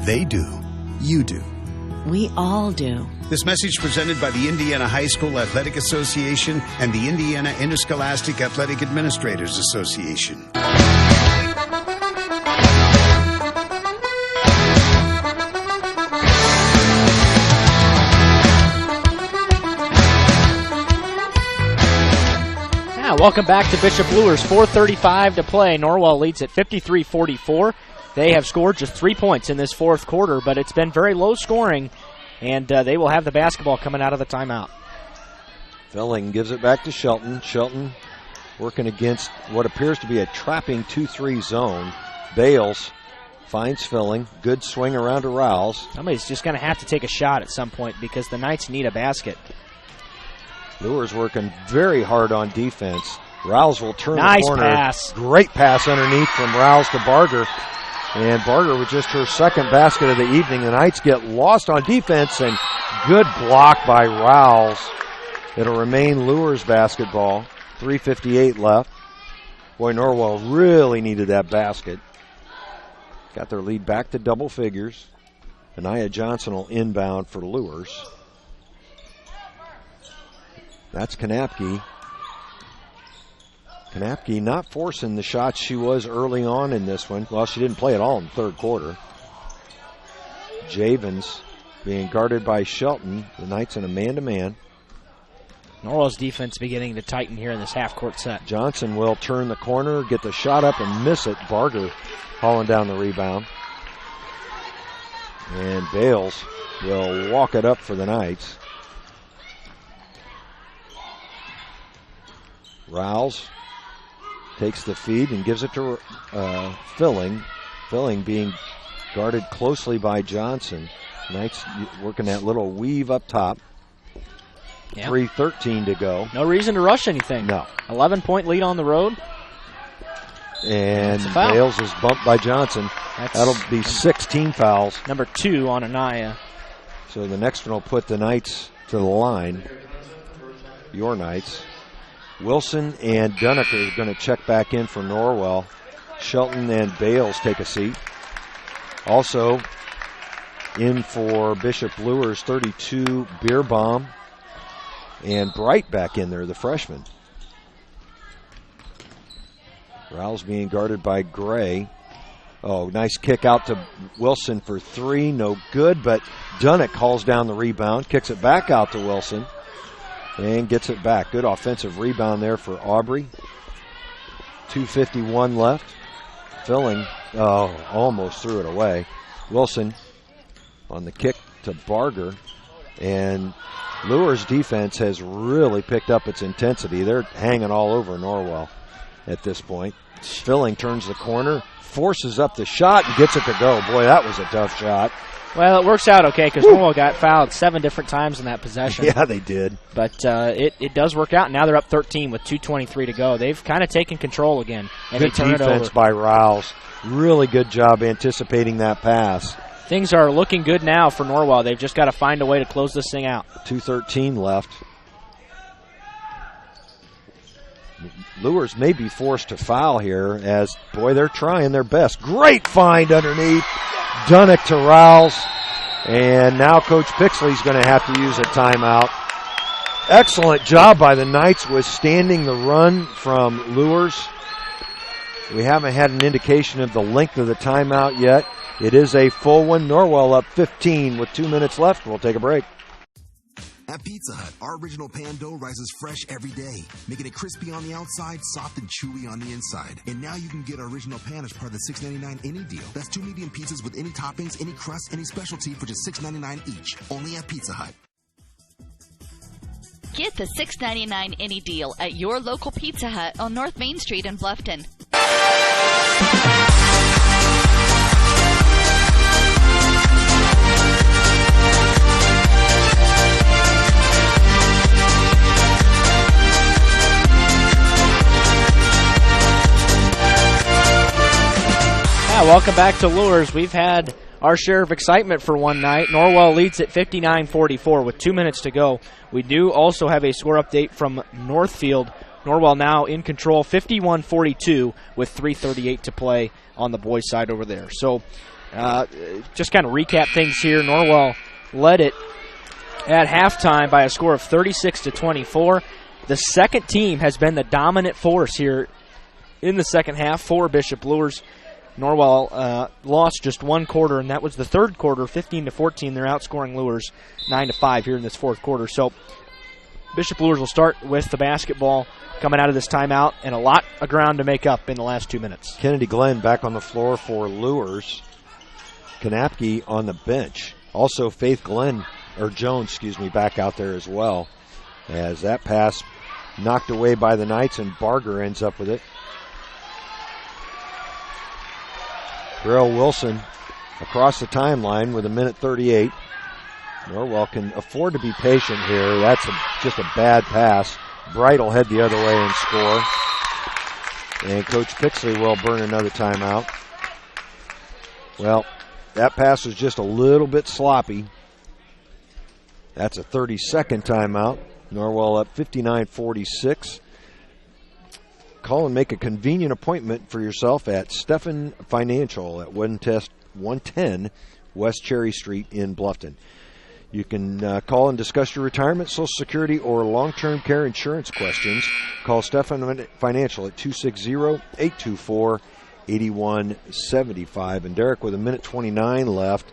They do. You do. We all do. This message presented by the Indiana High School Athletic Association and the Indiana Interscholastic Athletic Administrators Association. Welcome back to Bishop Luers. 4:35 to play. Norwell leads at 53-44. They have scored just 3 points in this fourth quarter, but it's been very low scoring, and they will have the basketball coming out of the timeout. Filling gives it back to Shelton. Shelton working against what appears to be a trapping 2-3 zone. Bales finds Filling. Good swing around to Rouse. Somebody's just going to have to take a shot at some point because the Knights need a basket. Luers working very hard on defense. Rouse will turn nice the corner. Pass. Great pass underneath from Rouse to Barger. And Barger with just her second basket of the evening. The Knights get lost on defense, and good block by Rouse. It'll remain Luers basketball. 3:58 left. Boy, Norwell really needed that basket. Got their lead back to double figures. Anaya Johnson will inbound for Luers. That's Kanapke. Kanapke not forcing the shots she was early on in this one. Well, she didn't play at all in the third quarter. Javens being guarded by Shelton. The Knights in a man-to-man. Norwell's defense beginning to tighten here in this half-court set. Johnson will turn the corner, get the shot up, and miss it. Barger hauling down the rebound. And Bales will walk it up for the Knights. Rouse takes the feed and gives it to Filling. Filling being guarded closely by Johnson. Knights working that little weave up top. Yep. 3:13 to go. No reason to rush anything. No. 11-point lead on the road. And Bales is bumped by Johnson. That'll be 16 fouls. Number 2 on Anaya. So the next one will put the Knights to the line. Your Knights. Wilson and Dunnick are going to check back in for Norwell. Shelton and Bales take a seat. Also in for Bishop Luers, 32, Beerbaum. And Bright back in there, the freshman. Rouse being guarded by Gray. Oh, nice kick out to Wilson for 3. No good, but Dunnick calls down the rebound, kicks it back out to Wilson, and gets it back. Good offensive rebound there for Aubrey. 2:51 left. Filling, almost threw it away. Wilson on the kick to Barger. And Luers' defense has really picked up its intensity. They're hanging all over Norwell at this point. Filling turns the corner, forces up the shot, and gets it to go. Boy, that was a tough shot. Well, it works out okay because Norwell got fouled 7 different times in that possession. Yeah, they did. But it does work out. Now they're up 13 with 2:23 to go. They've kind of taken control again. And good they turn defense it over. by Rouse. Really good job anticipating that pass. Things are looking good now for Norwell. They've just got to find a way to close this thing out. 2:13 left. Luers may be forced to foul here as, boy, they're trying their best. Great find underneath. Dunnick to Rouse. And now Coach Pixley's going to have to use a timeout. Excellent job by the Knights withstanding the run from Luers. We haven't had an indication of the length of the timeout yet. It is a full one. Norwell up 15 with 2 minutes left. We'll take a break. At Pizza Hut, our original pan dough rises fresh every day, making it crispy on the outside, soft and chewy on the inside. And now you can get our original pan as part of the $6.99 any deal. That's 2 medium pizzas with any toppings, any crust, any specialty for just $6.99 each. Only at Pizza Hut. Get the $6.99 any deal at your local Pizza Hut on North Main Street in Bluffton. Welcome back to Luers. We've had our share of excitement for one night. Norwell leads at 59-44 with 2 minutes to go. We do also have a score update from Northfield. Norwell now in control, 51-42 with 3:38 to play on the boys' side over there. So just kind of recap things here. Norwell led it at halftime by a score of 36-24. The second team has been the dominant force here in the second half for Bishop Luers. Norwell lost just one quarter, and that was the third quarter, 15-14. They're outscoring Luers 9-5 here in this fourth quarter. So Bishop Luers will start with the basketball coming out of this timeout, and a lot of ground to make up in the last 2 minutes. Kennedy Glenn back on the floor for Luers. Kanapke on the bench. Also Faith Jones, back out there as well. As that pass knocked away by the Knights, and Barger ends up with it. Darrell Wilson across the timeline with 1:38. Norwell can afford to be patient here. That's just a bad pass. Bright will head the other way and score. And Coach Pixley will burn another timeout. Well, that pass was just a little bit sloppy. That's a 30-second timeout. Norwell up 59-46. Call and make a convenient appointment for yourself at Stephan Financial at 110 West Cherry Street in Bluffton. You can call and discuss your retirement, Social Security, or long-term care insurance questions. Call Stephan Financial at 260-824-8175. And Derek, with 1:29 left,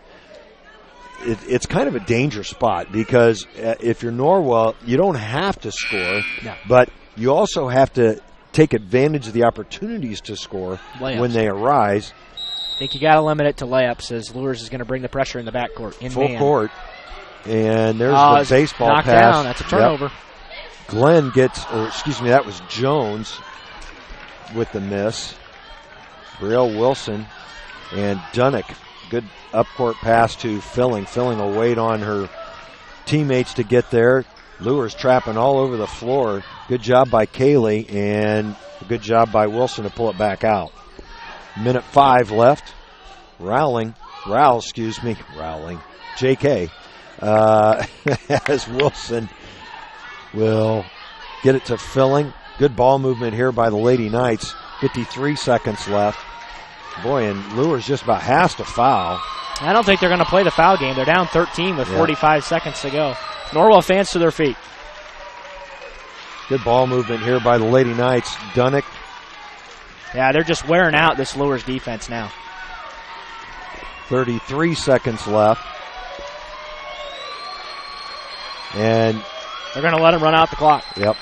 it's kind of a danger spot because if you're Norwell, you don't have to score, but you also have to take advantage of the opportunities to score when they arise. I think you got to limit it to layups as Luers is going to bring the pressure in the backcourt. Full court. And there's the baseball knocked pass. Down. That's a turnover. Yep. Glenn that was Jones with the miss. Brielle Wilson and Dunnick. Good up-court pass to Filling. Filling will wait on her teammates to get there. Luers trapping all over the floor. Good job by Kaylee, and a good job by Wilson to pull it back out. 1:05 left. Rowling. JK. As Wilson will get it to Filling. Good ball movement here by the Lady Knights. 53 seconds left. Boy, and Luers just about has to foul. I don't think they're going to play the foul game. They're down 13 with 45 seconds to go. Norwell fans to their feet. Good ball movement here by the Lady Knights. Dunnick. Yeah, they're just wearing out this Luers defense now. 33 seconds left. And they're going to let him run out the clock. Yep.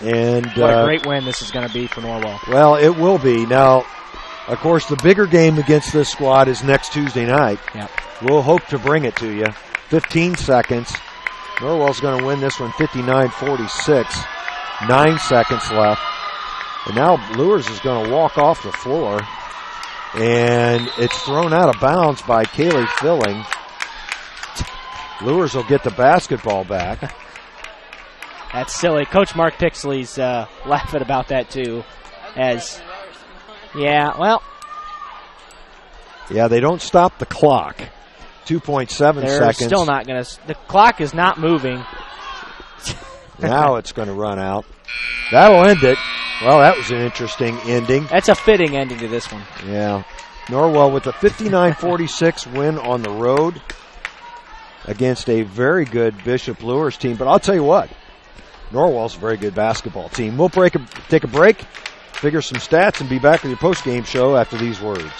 And what a great win this is going to be for Norwell. Well, it will be. Now, of course, the bigger game against this squad is next Tuesday night. Yep. We'll hope to bring it to you. 15 seconds. Norwell's going to win this one 59-46. 9 seconds left. And now Luers is going to walk off the floor. And it's thrown out of bounds by Kaylee Filling. Luers will get the basketball back. That's silly. Coach Mark Pixley's laughing about that too. Yeah, they don't stop the clock. 2.7 seconds. They're still not going to. The clock is not moving. Now it's going to run out. That'll end it. Well, that was an interesting ending. That's a fitting ending to this one. Yeah. Norwell with a 59-46 win on the road against a very good Bishop Luers team. But I'll tell you what, Norwell's a very good basketball team. We'll take a break, figure some stats, and be back with your post-game show after these words.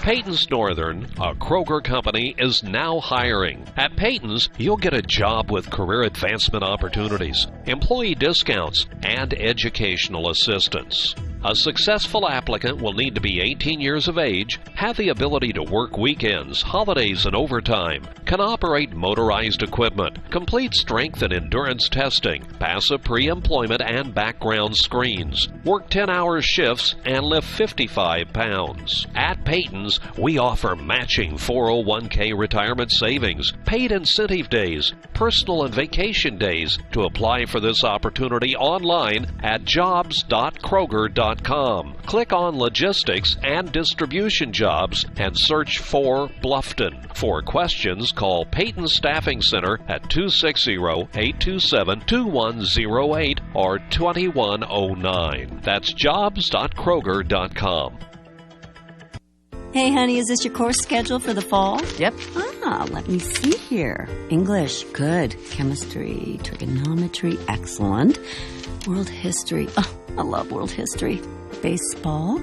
Peyton's Northern, a Kroger company, is now hiring. At Peyton's, you'll get a job with career advancement opportunities, employee discounts, and educational assistance. A successful applicant will need to be 18 years of age, have the ability to work weekends, holidays, and overtime, can operate motorized equipment, complete strength and endurance testing, pass a pre-employment and background screens, work 10-hour shifts, and lift 55 pounds. At Peyton's, we offer matching 401k retirement savings, paid incentive days, personal and vacation days. To apply for this opportunity online at jobs.kroger.com. Click on Logistics and Distribution Jobs and search for Bluffton. For questions, call Peyton Staffing Center at 260-827-2108 or 2109. That's jobs.kroger.com. Hey, honey, is this your course schedule for the fall? Yep. Let me see here. English, good. Chemistry, trigonometry, excellent. World history, I love world history. Baseball?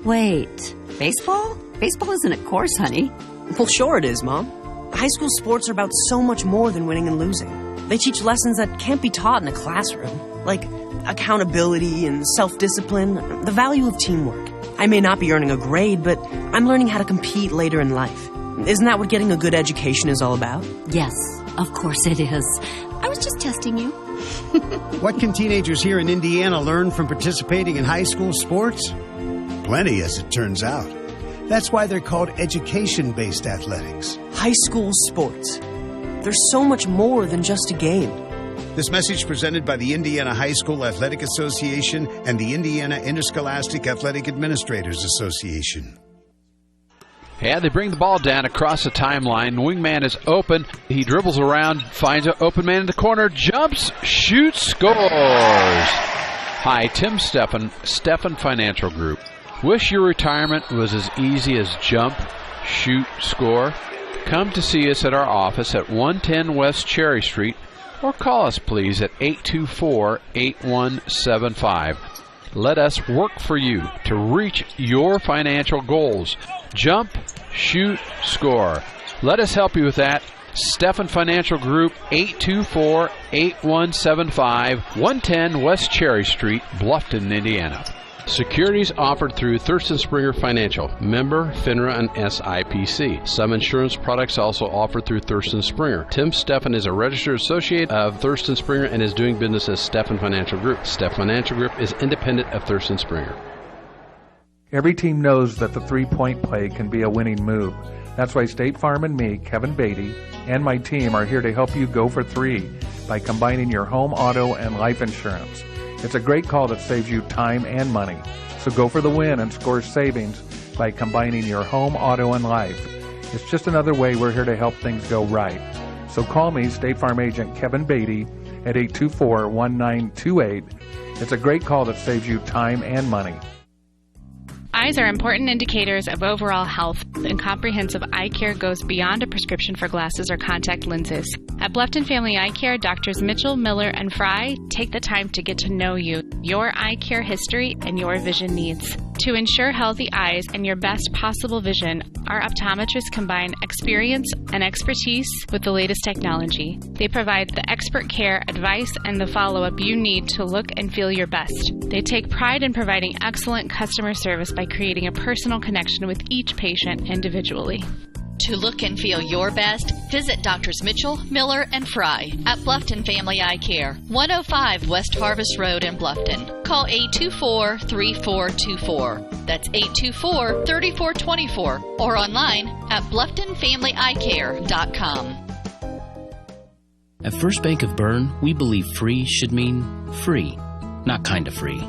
Wait, baseball? Baseball isn't a course, honey. Well, sure it is, Mom. High school sports are about so much more than winning and losing. They teach lessons that can't be taught in a classroom, like accountability and self-discipline, the value of teamwork. I may not be earning a grade, but I'm learning how to compete later in life. Isn't that what getting a good education is all about? Yes, of course it is. I was just testing you. What can teenagers here in Indiana learn from participating in high school sports? Plenty, as it turns out. That's why they're called education-based athletics. High school sports. There's so much more than just a game. This message presented by the Indiana High School Athletic Association and the Indiana Interscholastic Athletic Administrators Association. And they bring the ball down across the timeline. Wingman is open. He dribbles around, finds an open man in the corner, jumps, shoots, scores. Hi, Tim Steffen Financial Group. Wish your retirement was as easy as jump, shoot, score? Come to see us at our office at 110 West Cherry Street, or call us please at 824-8175. Let us work for you to reach your financial goals. Jump, shoot, score. Let us help you with that. Steffen Financial Group, 824-8175, 110 West Cherry Street, Bluffton, Indiana. Securities offered through Thurston Springer Financial, member FINRA and SIPC. Some insurance products also offered through Thurston Springer. Tim Steffen is a registered associate of Thurston Springer and is doing business as Steffen Financial Group. Steffen Financial Group is independent of Thurston Springer. Every team knows that the three-point play can be a winning move. That's why State Farm and me, Kevin Beatty, and my team are here to help you go for three by combining your home, auto, and life insurance. It's a great call that saves you time and money. So go for the win and score savings by combining your home, auto, and life. It's just another way we're here to help things go right. So call me, State Farm Agent Kevin Beatty, at 824-1928. It's a great call that saves you time and money. Eyes are important indicators of overall health, and comprehensive eye care goes beyond a prescription for glasses or contact lenses. At Bluffton Family Eye Care, Doctors Mitchell, Miller, and Fry take the time to get to know you, your eye care history, and your vision needs. To ensure healthy eyes and your best possible vision, our optometrists combine experience and expertise with the latest technology. They provide the expert care, advice, and the follow-up you need to look and feel your best. They take pride in providing excellent customer service by creating a personal connection with each patient individually. To look and feel your best, visit Drs. Mitchell, Miller, and Fry at Bluffton Family Eye Care, 105 West Harvest Road in Bluffton. Call 824-3424. That's 824-3424. Or online at BlufftonFamilyEyeCare.com. At First Bank of Bern, we believe free should mean free. Not kind of free.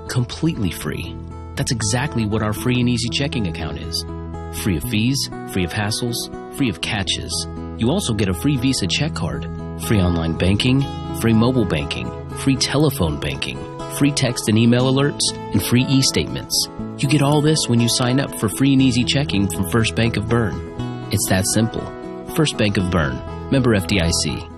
Completely free. That's exactly what our free and easy checking account is. Free of fees, free of hassles, free of catches. You also get a free Visa check card, free online banking, free mobile banking, free telephone banking, free text and email alerts, and free e-statements. You get all this when you sign up for free and easy checking from First Bank of Bern. It's that simple. First Bank of Bern. Member FDIC.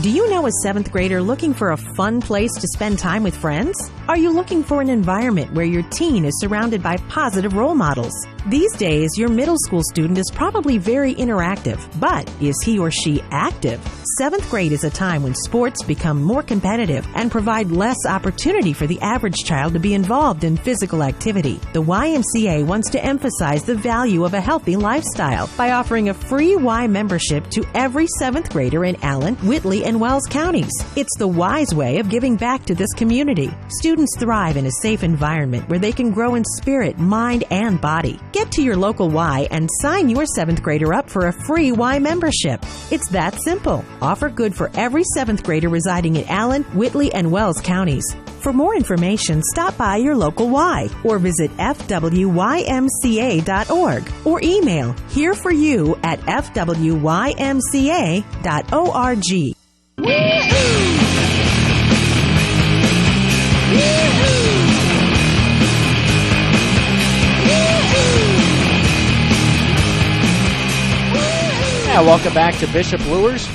Do you know a 7th grader looking for a fun place to spend time with friends? Are you looking for an environment where your teen is surrounded by positive role models? These days, your middle school student is probably very interactive, but is he or she active? 7th grade is a time when sports become more competitive and provide less opportunity for the average child to be involved in physical activity. The YMCA wants to emphasize the value of a healthy lifestyle by offering a free Y membership to every 7th grader in Allen, Whitley, and Wells counties. It's the wise way of giving back to this community. Students thrive in a safe environment where they can grow in spirit, mind, and body. Get to your local Y and sign your 7th grader up for a free Y membership. It's that simple. Offer good for every 7th grader residing in Allen, Whitley, and Wells counties. For more information, stop by your local Y or visit fwymca.org or email hereforyu@fwymca.org. Welcome back to Bishop Luers.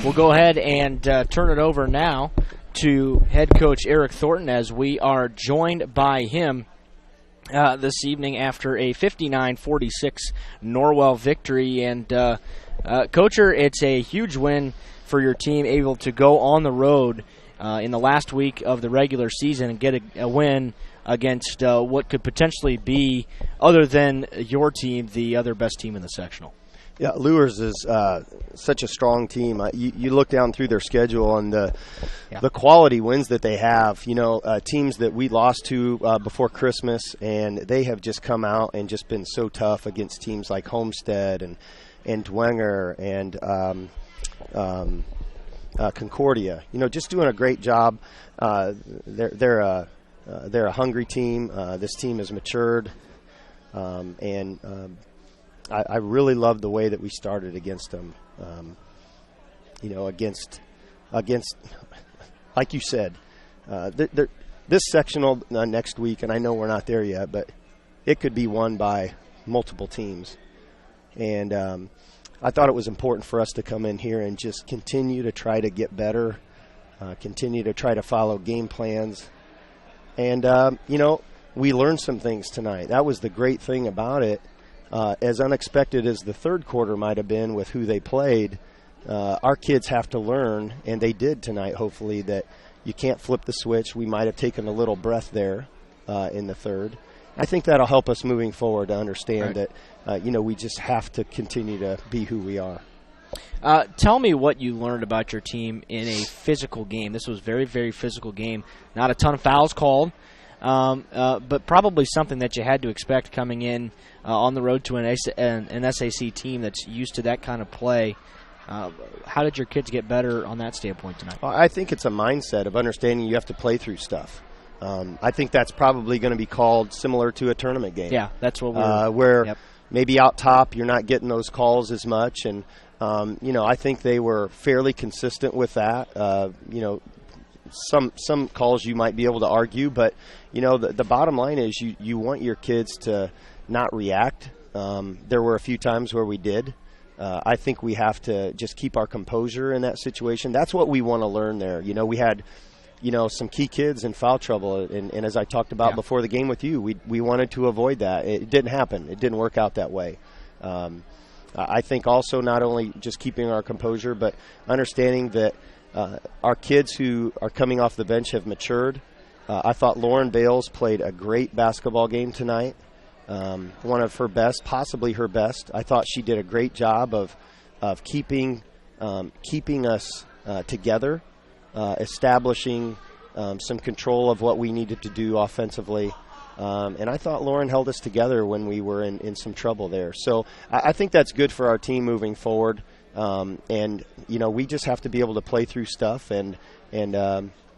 We'll go ahead and turn it over now to head coach Eric Thornton as we are joined by him this evening after a 59-46 Norwell victory. And, Coacher, it's a huge win for your team, able to go on the road in the last week of the regular season and get a win against what could potentially be, other than your team, the other best team in the sectional. Yeah, Luers is such a strong team. You look down through their schedule and the quality wins that they have. You know, teams that we lost to before Christmas, and they have just come out and just been so tough against teams like Homestead and Dwenger and Concordia. You know, just doing a great job. They're a hungry team. This team has matured, and I really love the way that we started against them. You know, against like you said, this sectional next week, and I know we're not there yet, but it could be won by multiple teams. And I thought it was important for us to come in here and just continue to try to get better, continue to try to follow game plans. And, you know, we learned some things tonight. That was the great thing about it. As unexpected as the third quarter might have been with who they played, our kids have to learn, and they did tonight, hopefully, that you can't flip the switch. We might have taken a little breath there in the third. I think that'll help us moving forward to understand that, you know, we just have to continue to be who we are. Tell me what you learned about your team in a physical game. This was a very, very physical game. Not a ton of fouls called. But probably something that you had to expect coming in on the road to an SAC team that's used to that kind of play. How did your kids get better on that standpoint tonight? Well, I think it's a mindset of understanding you have to play through stuff. I think that's probably going to be called similar to a tournament game. Yeah, that's what we're where maybe out top you're not getting those calls as much. And, you know, I think they were fairly consistent with that. You know, some calls you might be able to argue, but, you know, the bottom line is you want your kids to not react. There were a few times where we did. I think we have to just keep our composure in that situation. That's what we want to learn there. You know, we had, you know, some key kids in foul trouble, and as I talked about before the game with you, we wanted to avoid that. It didn't happen. It didn't work out that way. I think also not only just keeping our composure, but understanding that our kids who are coming off the bench have matured. I thought Lauren Bales played a great basketball game tonight. One of her best, possibly her best. I thought she did a great job of keeping us together, establishing some control of what we needed to do offensively. And I thought Lauren held us together when we were in some trouble there. So I think that's good for our team moving forward. And, you know, we just have to be able to play through stuff, and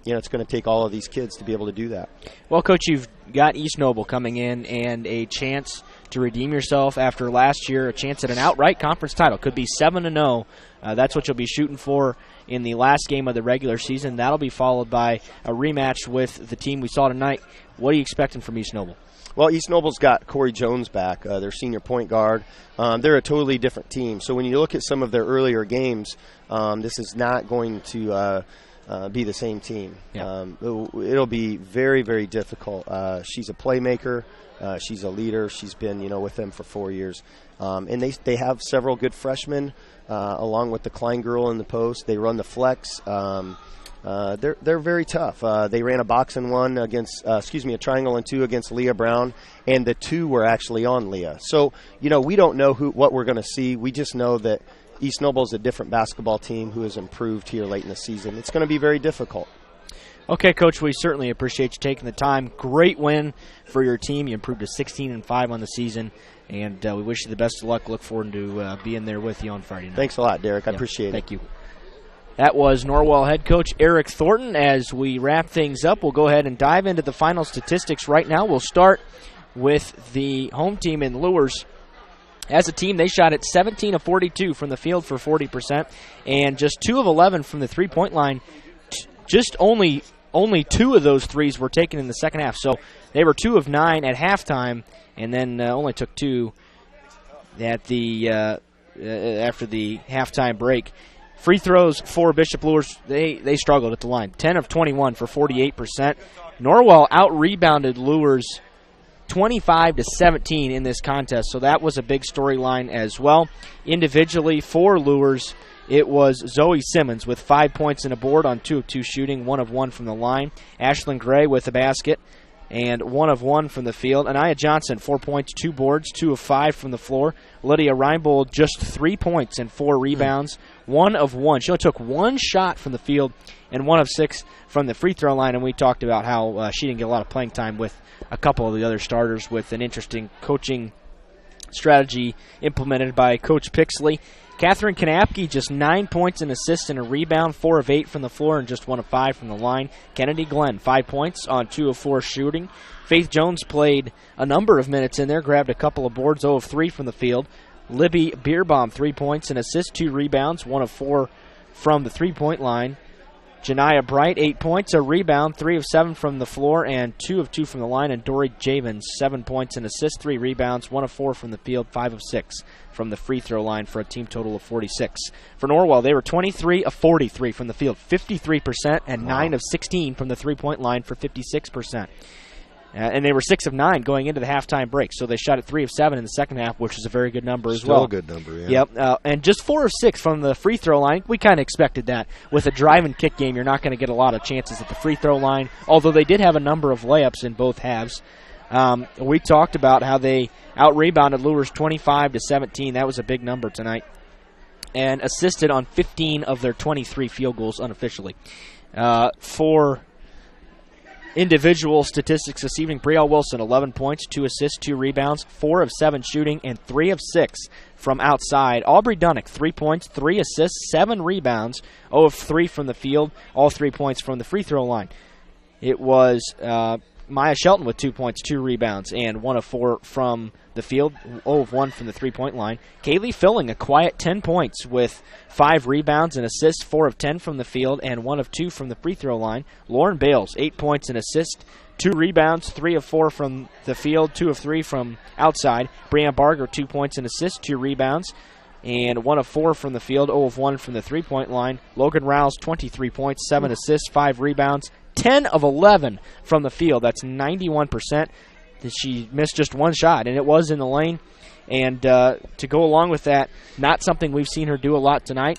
you know, it's going to take all of these kids to be able to do that. Well, Coach, you've got East Noble coming in and a chance to redeem yourself after last year, a chance at an outright conference title. Could be 7-0. That's what you'll be shooting for in the last game of the regular season. That'll be followed by a rematch with the team we saw tonight. What are you expecting from East Noble? Well, East Noble's got Corey Jones back, their senior point guard. They're a totally different team. So when you look at some of their earlier games, this is not going to be the same team. Yeah. It'll be very, very difficult. She's a playmaker. She's a leader. She's been, with them for 4 years. And they have several good freshmen, along with the Klein girl in the post. They run the flex. They're very tough. They ran a box and one against, a triangle and two against Leah Brown, and the two were actually on Leah. So, we don't know what we're going to see. We just know that East Noble is a different basketball team who has improved here late in the season. It's going to be very difficult. Okay, Coach, we certainly appreciate you taking the time. Great win for your team. You improved to 16-5 on the season, and we wish you the best of luck. Look forward to being there with you on Friday night. Thanks a lot, Derek. I appreciate it. Thank you. That was Norwell head coach Eric Thornton. As we wrap things up, we'll go ahead and dive into the final statistics right now. We'll start with the home team in Luers. As a team, they shot at 17 of 42 from the field for 40%, and just 2 of 11 from the three-point line. Just only 2 of those threes were taken in the second half. So they were 2 of 9 at halftime, and then only took 2 at the after the halftime break. Free throws for Bishop Luers, they struggled at the line. 10 of 21 for 48%. Norwell out-rebounded Luers 25-17 in this contest, so that was a big storyline as well. Individually for Luers, it was Zoe Simmons with 5 points and a board on 2 of 2 shooting, 1 of 1 from the line. Ashlyn Gray with a basket and 1 of 1 from the field. Anaya Johnson, 4 points, 2 boards, 2 of 5 from the floor. Lydia Reinbold, just 3 points and 4 rebounds, 1 of 1. She only took 1 shot from the field and 1 of 6 from the free throw line, and we talked about how she didn't get a lot of playing time with a couple of the other starters, with an interesting coaching strategy implemented by Coach Pixley. Catherine Kanapke, just 9 points and assists and a rebound, 4 of 8 from the floor and just 1 of 5 from the line. Kennedy Glenn, 5 points on 2 of 4 shooting. Faith Jones played a number of minutes in there, grabbed a couple of boards, 0 of 3 from the field. Libby Beerbaum, 3 points and assists, 2 rebounds, 1 of 4 from the three-point line. Janiah Bright, 8 points, a rebound, 3 of 7 from the floor and 2 of 2 from the line. And Dory Javens, 7 points and assists, 3 rebounds, 1 of 4 from the field, 5 of 6 from the free throw line for a team total of 46. For Norwell, they were 23 of 43 from the field, 53%, and 9 of 16 from the three-point line for 56%. And they were 6 of 9 going into the halftime break. So they shot at 3 of 7 in the second half, which is a very good number as well. Still a good number, yeah. Yep, and just 4 of 6 from the free throw line. We kind of expected that. With a drive and kick game, you're not going to get a lot of chances at the free throw line, although they did have a number of layups in both halves. We talked about how they out-rebounded Luers 25-17. That was a big number tonight. And assisted on 15 of their 23 field goals unofficially. For individual statistics this evening, Brielle Wilson, 11 points, 2 assists, 2 rebounds, 4 of 7 shooting, and 3 of 6 from outside. Aubrey Dunnick, 3 points, 3 assists, 7 rebounds, 0 of 3 from the field, all 3 points from the free throw line. It was Maya Shelton with 2 points, 2 rebounds, and 1 of 4 from the field, 0 of 1 from the three-point line. Kaylee Filling, a quiet 10 points with 5 rebounds and assists, 4 of 10 from the field, and 1 of 2 from the free throw line. Lauren Bales, 8 points and assists, 2 rebounds, 3 of 4 from the field, 2 of 3 from outside. Brianna Barger, 2 points and assists, 2 rebounds, and 1 of 4 from the field, 0 of 1 from the three-point line. Logan Rouse, 23 points, 7 assists, 5 rebounds, 10 of 11 from the field. That's 91%. She missed just 1 shot, and it was in the lane. And to go along with that, not something we've seen her do a lot tonight.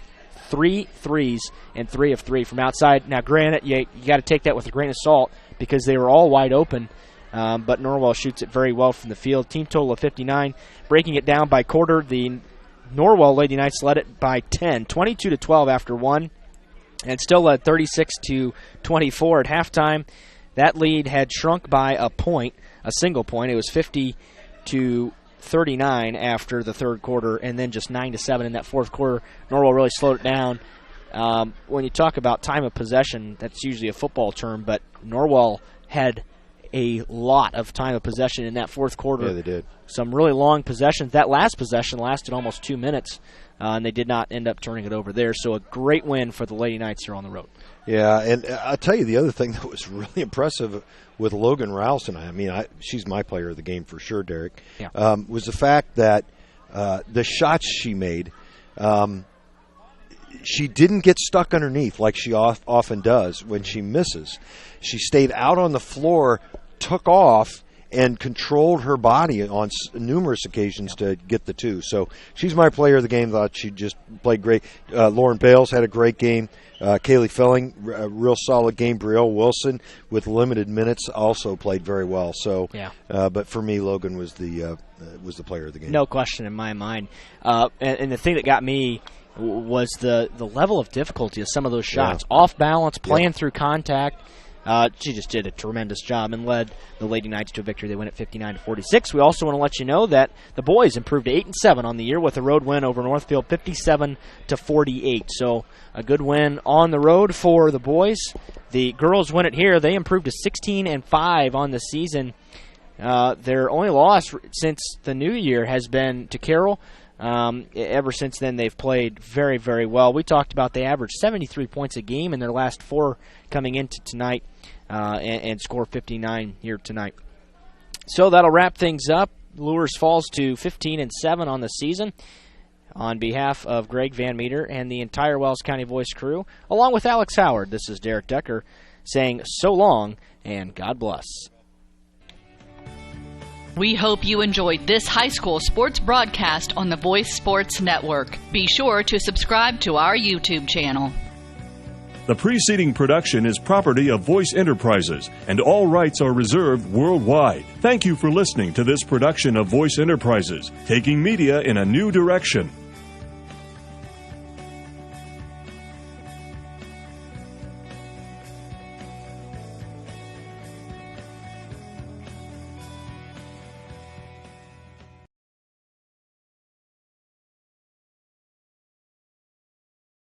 3 threes and 3 of 3 from outside. Now, granted, you got to take that with a grain of salt because they were all wide open. But Norwell shoots it very well from the field. Team total of 59. Breaking it down by quarter, the Norwell Lady Knights led it by 10, 22-12 after 1, and still led 36-24 at halftime. That lead had shrunk by a point, a single point. It was 50-39 after the third quarter, and then just 9-7 in that fourth quarter. Norwell really slowed it down. When you talk about time of possession, that's usually a football term, but Norwell had a lot of time of possession in that fourth quarter. Yeah, they did. Some really long possessions. That last possession lasted almost 2 minutes, and they did not end up turning it over there. So a great win for the Lady Knights here on the road. Yeah, and I'll tell you the other thing that was really impressive with Logan Rouse, and she's my player of the game for sure, Derek, was the fact that the shots she made, she didn't get stuck underneath like she often does when she misses. She stayed out on the floor, took off, and controlled her body on numerous occasions to get the 2. So she's my player of the game. Thought she just played great. Lauren Bales had a great game. Kaylee Felling, a real solid game. Brielle Wilson, with limited minutes, also played very well. So, but for me, Logan was the player of the game. No question in my mind. And the thing that got me was the level of difficulty of some of those shots. Off balance, playing through contact. She just did a tremendous job and led the Lady Knights to a victory. They win at 59-46. We also want to let you know that the boys improved to 8-7 on the year with a road win over Northfield, 57-48. So a good win on the road for the boys. The girls win it here. They improved to 16-5 on the season. Their only loss since the new year has been to Carroll. Ever since then, they've played very, very well. We talked about they averaged 73 points a game in their last 4 coming into tonight and score 59 here tonight. So that'll wrap things up. Luers falls to 15-7 on the season. On behalf of Greg Van Meter and the entire Wells County Voice crew, along with Alex Howard, this is Derek Decker saying so long and God bless. We hope you enjoyed this high school sports broadcast on the Voice Sports Network. Be sure to subscribe to our YouTube channel. The preceding production is property of Voice Enterprises, and all rights are reserved worldwide. Thank you for listening to this production of Voice Enterprises, taking media in a new direction.